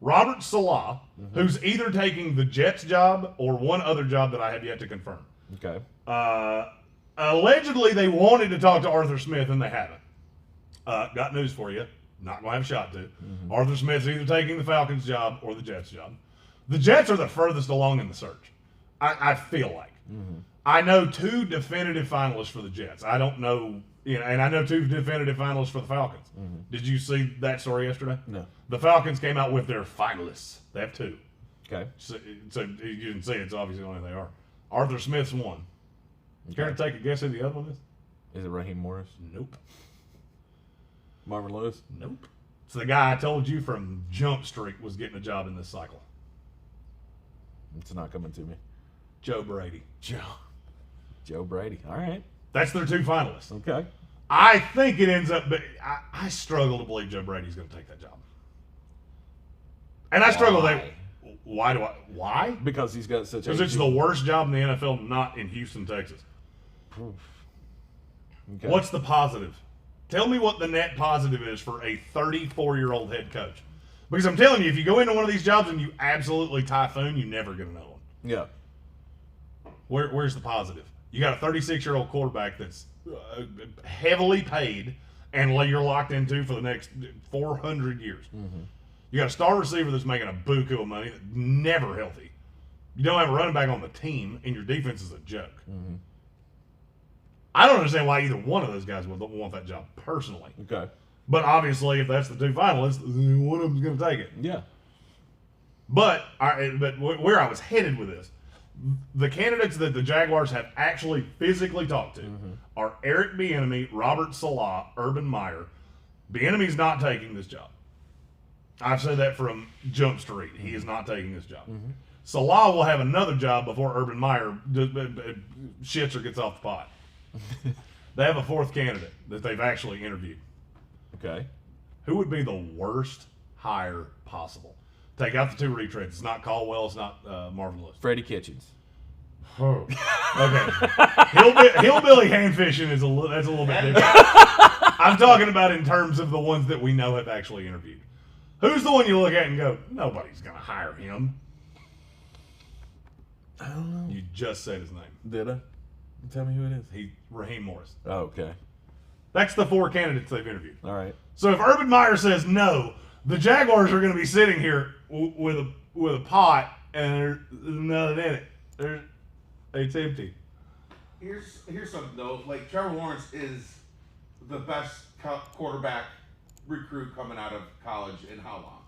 Robert Salah, who's either taking the Jets job or one other job that I have yet to confirm. Okay. Allegedly, they wanted to talk to Arthur Smith, and they haven't. Got news for you. Not going to have a shot to. Arthur Smith's either taking the Falcons job or the Jets job. The Jets are the furthest along in the search, I feel like. I know 2 definitive finalists for the Jets. I don't know, and I know 2 definitive finalists for the Falcons. Did you see that story yesterday? No. The Falcons came out with their finalists. They have 2. Okay. So you didn't see it, it's obviously only they are. Arthur Smith's one. Care to take a guess who the other one is? Is it Raheem Morris? Nope. Marvin Lewis? Nope. It's the guy I told you from Jump Street was getting a job in this cycle. It's not coming to me. Joe Brady. Joe Brady. All right. That's their 2 finalists. Okay. I think it ends up, but I struggle to believe Joe Brady's going to take that job. And I struggle that. Why? Because he's got such a. Because it's the worst job in the NFL, not in Houston, Texas. Okay. What's the positive? Tell me what the net positive is for a 34-year-old head coach. Because I'm telling you, if you go into one of these jobs and you absolutely typhoon, you never get another one. Yeah. Where's the positive? You got a 36-year-old quarterback that's heavily paid and you're locked into for the next 400 years. You got a star receiver that's making a buku of money, that's never healthy. You don't have a running back on the team, and your defense is a joke. I don't understand why either one of those guys would want that job personally. Okay. But obviously, if that's the 2 finalists, one of them's going to take it. Yeah. But where I was headed with this, the candidates that the Jaguars have actually physically talked to are Eric Bieniemy, Robert Salah, Urban Meyer. Bieniemy's not taking this job. I've said that from Jump Street. He is not taking this job. Salah will have another job before Urban Meyer shits or gets off the pot. They have a fourth candidate that they've actually interviewed. Okay. Who would be the worst hire possible? Take out the two retreads. It's not Caldwell. It's not Marvin Lewis. Freddie Kitchens. Oh. Okay. Hillbilly hand fishing that's a little bit different. I'm talking about in terms of the ones that we know have actually interviewed. Who's the one you look at and go, nobody's going to hire him? I don't know. You just said his name. Did I? Tell me who it is. Raheem Morris. Oh, okay. That's the four candidates they've interviewed. All right. So if Urban Meyer says no, the Jaguars are going to be sitting here with a pot and there's nothing in it. It's empty. Here's something though. Like Trevor Lawrence is the best quarterback recruit coming out of college in how long?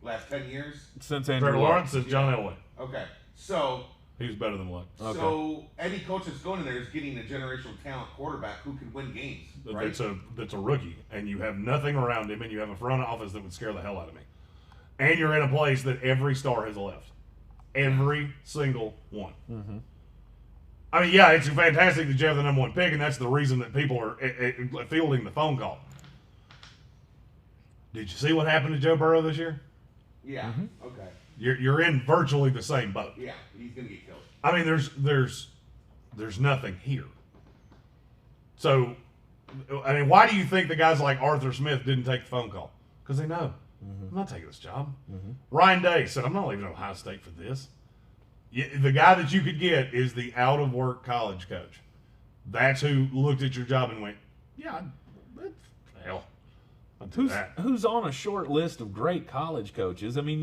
Last 10 years? Since Andrew Trevor Luck. Lawrence is John Elway. Okay. So He was better than Luck. Okay. So any coach that's going in there is getting a generational talent quarterback who can win games. Right? That's a rookie, and you have nothing around him, and you have a front office that would scare the hell out of me. And you're in a place that every star has left. Every single one. Mm-hmm. I mean, yeah, it's fantastic that you have the number one pick, and that's the reason that people are fielding the phone call. Did you see what happened to Joe Burrow this year? Yeah. Mm-hmm. Okay. You're in virtually the same boat. Yeah, he's gonna get killed. I mean, there's nothing here. So, I mean, why do you think the guys like Arthur Smith didn't take the phone call? Because they know. I'm not taking this job. Ryan Day said, I'm not leaving Ohio State for this. The guy that you could get is the out-of-work college coach. That's who looked at your job and went, yeah, hell, I'll do that. Who's on a short list of great college coaches? I mean,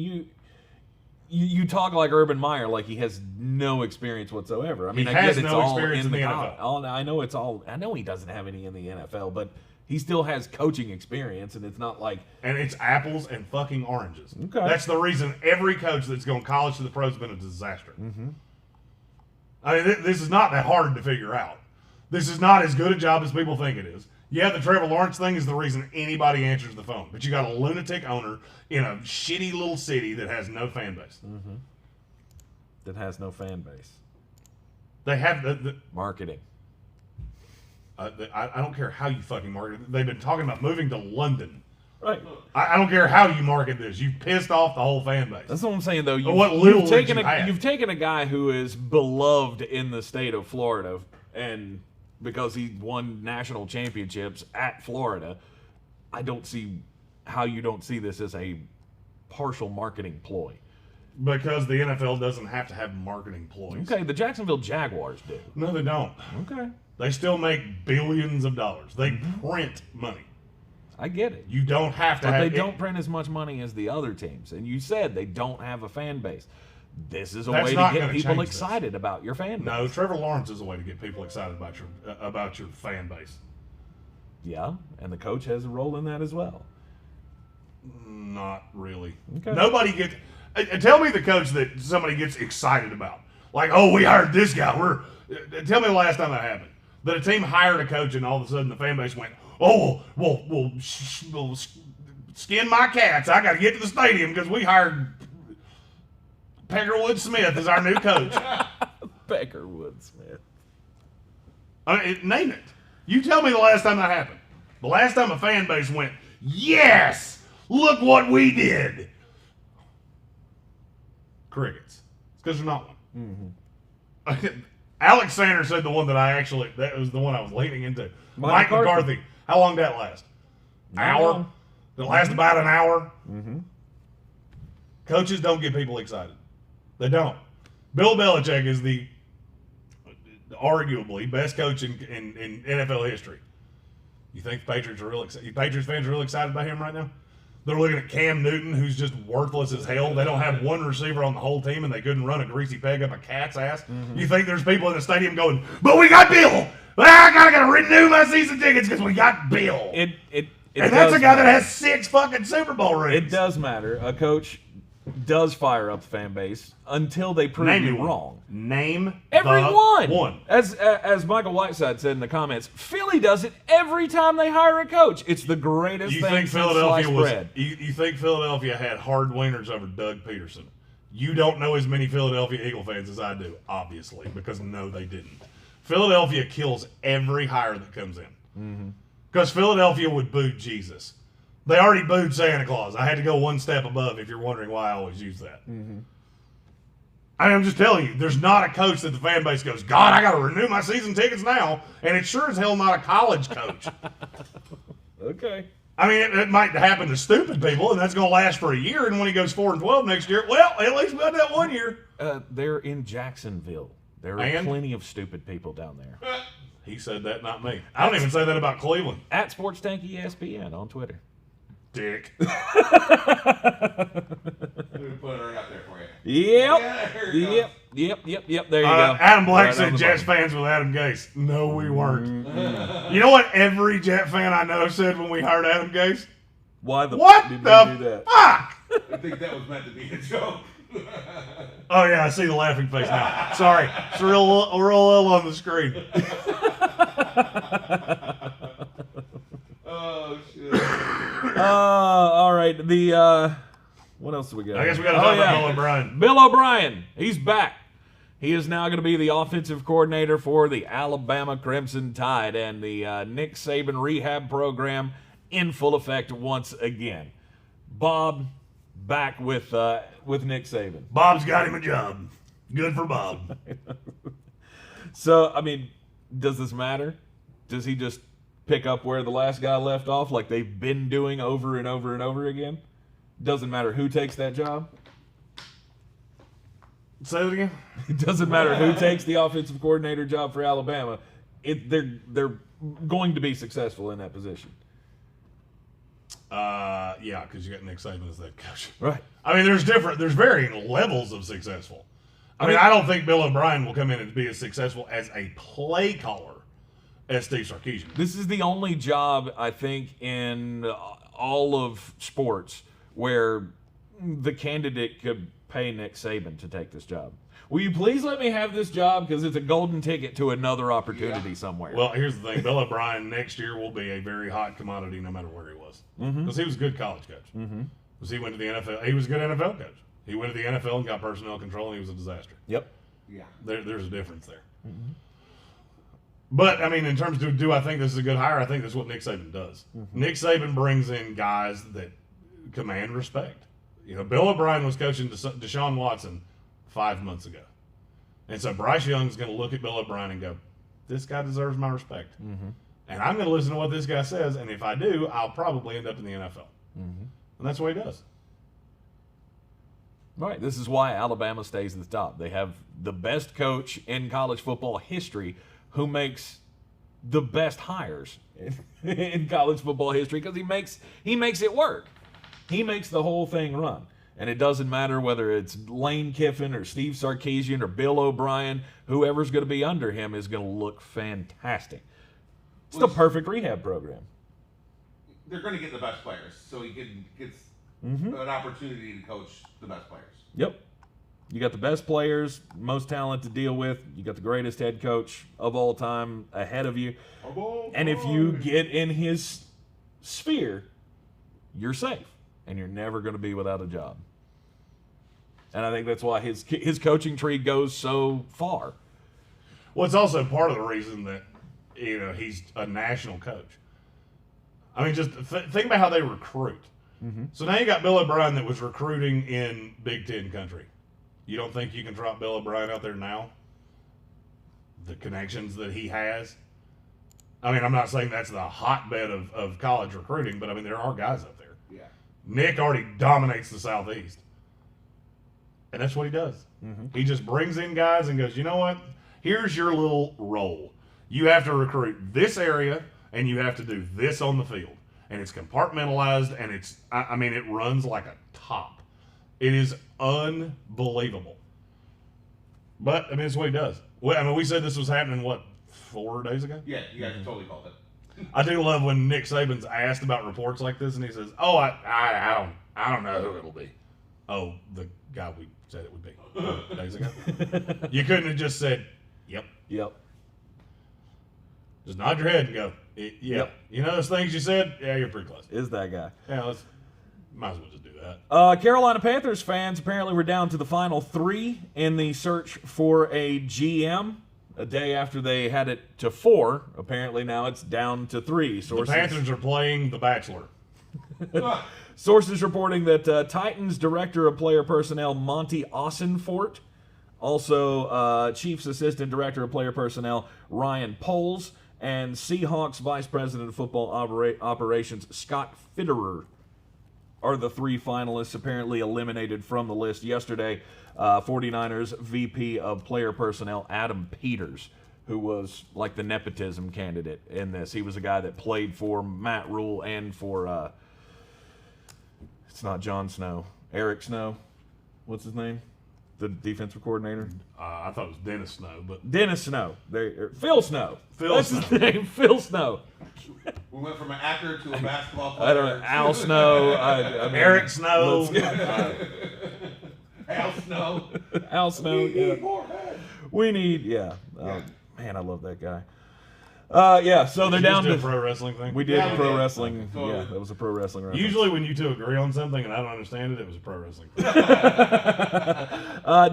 you talk like Urban Meyer, like he has no experience whatsoever. I mean, He I has get it's no all experience in the college. NFL. I know he doesn't have any in the NFL, but he still has coaching experience, and it's not like And it's apples and fucking oranges. Okay. That's the reason every coach that's gone college to the pros has been a disaster. Mm-hmm. I mean, this is not that hard to figure out. This is not as good a job as people think it is. Yeah, the Trevor Lawrence thing is the reason anybody answers the phone. But you got a lunatic owner in a shitty little city that has no fan base. Mm-hmm. That has no fan base. They have the Marketing. I don't care how you fucking market it. They've been talking about moving to London. Right. I don't care how you market this. You've pissed off the whole fan base. That's what I'm saying, though. You've taken a guy who is beloved in the state of Florida, and because he won national championships at Florida, I don't see how you don't see this as a partial marketing ploy. Because the NFL doesn't have to have marketing ploys. Okay, the Jacksonville Jaguars do. No, they don't. Okay. They still make billions of dollars. They print money. I get it. You don't have to But have they don't print as much money as the other teams. And you said they don't have a fan base. This is a That's way not to get gonna people change excited about your fan base. No, Trevor Lawrence is a way to get people excited about your fan base. Yeah, and the coach has a role in that as well. Not really. Okay. Nobody gets. Tell me the coach that somebody gets excited about. Like, oh, we hired this guy. Tell me the last time that happened. That a team hired a coach and all of a sudden the fan base went, oh, we'll skin my cats. I got to get to the stadium because we hired Peckerwood Smith as our new coach. Peckerwood Smith. I mean, name it. You tell me the last time that happened. The last time a fan base went, yes, look what we did. Crickets. It's because there's not one. Mm-hmm. Alex Sanders said the one that was the one I was leaning into. Mike McCarthy. How long did that last? Hour? Did it last about an hour? Mm-hmm. Coaches don't get people excited. They don't. Bill Belichick is the arguably best coach in NFL history. You think the Patriots Patriots fans are really excited about him right now? They're looking at Cam Newton, who's just worthless as hell. They don't have one receiver on the whole team, and they couldn't run a greasy peg up a cat's ass. Mm-hmm. You think there's people in the stadium going, but we got Bill! I gotta renew my season tickets because we got Bill. And that's a guy that has 6 fucking Super Bowl rings. It does matter. A coach does fire up the fan base until they prove Name you one. wrong. Name Everyone. the one. As Michael Whiteside said in the comments, Philly does it every time they hire a coach. It's the greatest You thing think since Philadelphia sliced was? bread. You think Philadelphia had hard winners over Doug Peterson? You don't know as many Philadelphia Eagle fans as I do, obviously, because no, they didn't. Philadelphia kills every hire that comes in. Because Philadelphia would boo Jesus. They already booed Santa Claus. I had to go one step above if you're wondering why I always use that. I mean, I'm just telling you, there's not a coach that the fan base goes, God, I got to renew my season tickets now. And it's sure as hell not a college coach. Okay. I mean, it might happen to stupid people, and that's going to last for a year. And when he goes 4-12 next year, well, at least we got that 1 year. They're in Jacksonville. There are And? plenty of stupid people down there. He said that, not me. I don't even say that about Cleveland. At Sports Tank ESPN on Twitter. Dick. Let me put it right out there for you. Yep. Yeah, there you go. Yep. There you go. Adam Black Right on said the Jets button. fans with Adam Gase. No, we weren't. You know what every Jet fan I know said when we hired Adam Gase? Why the What fuck did the we do that? fuck? I think that was meant to be a joke. Oh, yeah, I see the laughing face now. Sorry. It's real little on the screen. Oh, shit. All right. What else do we got? I guess we got to talk about Bill O'Brien. Bill O'Brien. He's back. He is now going to be the offensive coordinator for the Alabama Crimson Tide and the Nick Saban rehab program in full effect once again. Bob back with Nick Saban. Bob's got him a job. Good for Bob. So, I mean, does this matter? Does he just pick up where the last guy left off like they've been doing over and over and over again? Doesn't matter who takes that job. Say that again? It doesn't matter who takes the offensive coordinator job for Alabama. They're going to be successful in that position. Yeah, because you got Nick Saban as that coach. Right. I mean, there's varying levels of successful. I mean, I don't think Bill O'Brien will come in and be as successful as a play caller as Steve Sarkisian. This is the only job, I think, in all of sports where the candidate could pay Nick Saban to take this job. Will you please let me have this job? Because it's a golden ticket to another opportunity somewhere. Well, here's the thing. Bill O'Brien next year will be a very hot commodity no matter where he was. Because he was a good college coach. Because he went to the NFL. He was a good NFL coach. He went to the NFL and got personnel control, and he was a disaster. Yep. Yeah. There's a difference there. But, I mean, in terms of do I think this is a good hire, I think that's what Nick Saban does. Nick Saban brings in guys that command respect. You know, Bill O'Brien was coaching Deshaun Watson 5 months ago. And so Bryce Young's going to look at Bill O'Brien and go, this guy deserves my respect. And I'm going to listen to what this guy says, and if I do, I'll probably end up in the NFL. And that's what he does. Right. This is why Alabama stays at the top. They have the best coach in college football history who makes the best hires in college football history because he makes it work. He makes the whole thing run. And it doesn't matter whether it's Lane Kiffin or Steve Sarkisian or Bill O'Brien. Whoever's going to be under him is going to look fantastic. It's the perfect rehab program. They're going to get the best players, so he gets an opportunity to coach the best players. Yep. You got the best players, most talent to deal with. You got the greatest head coach of all time ahead of you. And if you get in his sphere, you're safe. And you're never going to be without a job. And I think that's why his coaching tree goes so far. Well, it's also part of the reason that, you know, he's a national coach. I mean, just think about how they recruit. So now you got Bill O'Brien that was recruiting in Big Ten country. You don't think you can drop Bill O'Brien out there now? The connections that he has. I mean, I'm not saying that's the hotbed of college recruiting, but I mean, there are guys up there. Yeah. Nick already dominates the Southeast. And that's what he does. He just brings in guys and goes, you know what? Here's your little role. You have to recruit this area, and you have to do this on the field. And it's compartmentalized, and it runs like a top. It is unbelievable. But, I mean, it's what he does. Well, I mean, we said this was happening, 4 days ago? Yeah, you guys totally called it. I do love when Nick Saban's asked about reports like this, and he says, "Oh, I don't know who it'll be." Oh, the guy we said it would be 4 days ago. You couldn't have just said, yep. Yep. Just nod your head and go, yep. You know those things you said? Yeah, you're pretty close. Is that guy. Yeah, might as well just do that. Carolina Panthers fans apparently were down to the final 3 in the search for a GM. A day after they had it to 4, apparently now it's down to 3. The Panthers are playing The Bachelor. Sources reporting that Titans Director of Player Personnel Monty Ossenfort, also Chiefs Assistant Director of Player Personnel Ryan Poles, and Seahawks Vice President of Football Operations Scott Fitterer are the 3 finalists apparently eliminated from the list yesterday. 49ers VP of Player Personnel Adam Peters, who was like the nepotism candidate in this. He was a guy that played for Matt Rule and for, it's not Jon Snow, Eric Snow. What's his name? The defensive coordinator? I thought it was Dennis Snow, but Dennis Snow. Phil Snow. That's Snow. his name, Phil Snow. We went from an actor to a basketball player. I don't know, Al Snow. I mean, Eric Snow. Al Snow. Al Snow, yeah. More head. We need, yeah. Man, I love that guy. So they're Did you down just do to a pro wrestling thing? We did Yeah, we pro did. wrestling. Totally. Yeah, that was a pro wrestling reference. Usually when you two agree on something and I don't understand it, it was a pro wrestling thing.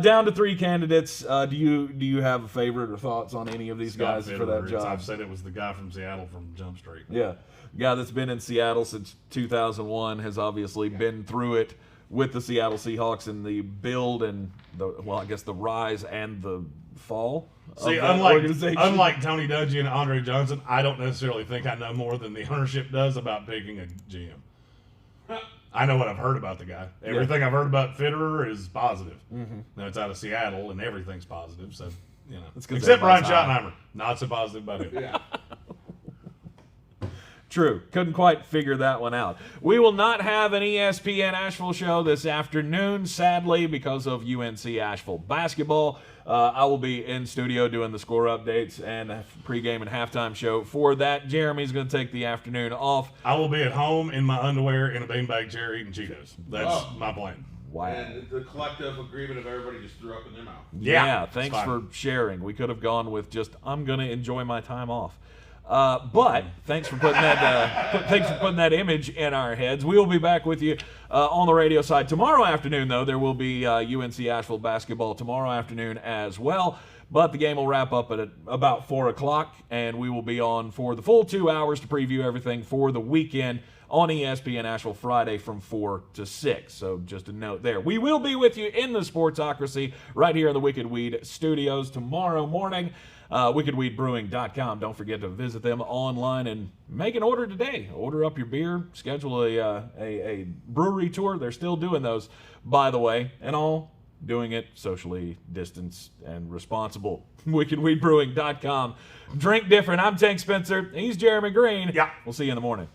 Down to 3 candidates. Do you have a favorite or thoughts on any of these guys for that job? I've said it was the guy from Seattle from Jump Street. Yeah, guy that's been in Seattle since 2001 has obviously been through it with the Seattle Seahawks and the build and the rise and the fall. See, of that organization. unlike Tony Dungy and Andre Johnson, I don't necessarily think I know more than the ownership does about picking a GM. I know what I've heard about the guy. Everything I've heard about Fitterer is positive. Mm-hmm. Now it's out of Seattle, and everything's positive. So except Brian Schottenheimer, not so positive about him. Yeah. True. Couldn't quite figure that one out. We will not have an ESPN Asheville show this afternoon, sadly, because of UNC Asheville basketball. I will be in studio doing the score updates and a pregame and halftime show for that. Jeremy's going to take the afternoon off. I will be at home in my underwear in a beanbag chair eating Cheetos. That's my plan. Wow. And the collective agreement of everybody just threw up in their mouth. Yeah, it's thanks fine. for sharing. We could have gone with just, I'm going to enjoy my time off. But thanks for putting that image in our heads. We will be back with you on the radio side tomorrow afternoon. Though there will be UNC Asheville basketball tomorrow afternoon as well. But the game will wrap up at about 4 o'clock, and we will be on for the full 2 hours to preview everything for the weekend on ESPN Asheville Friday from 4 to 6. So just a note there. We will be with you in the Sportsocracy right here in the Wicked Weed studios tomorrow morning. WickedWeedBrewing.com. Don't forget to visit them online and make an order today. Order up your beer. Schedule a brewery tour. They're still doing those, by the way, and all doing it socially distanced and responsible. WickedWeedBrewing.com. Drink different. I'm Tank Spencer. He's Jeremy Green. Yeah. We'll see you in the morning.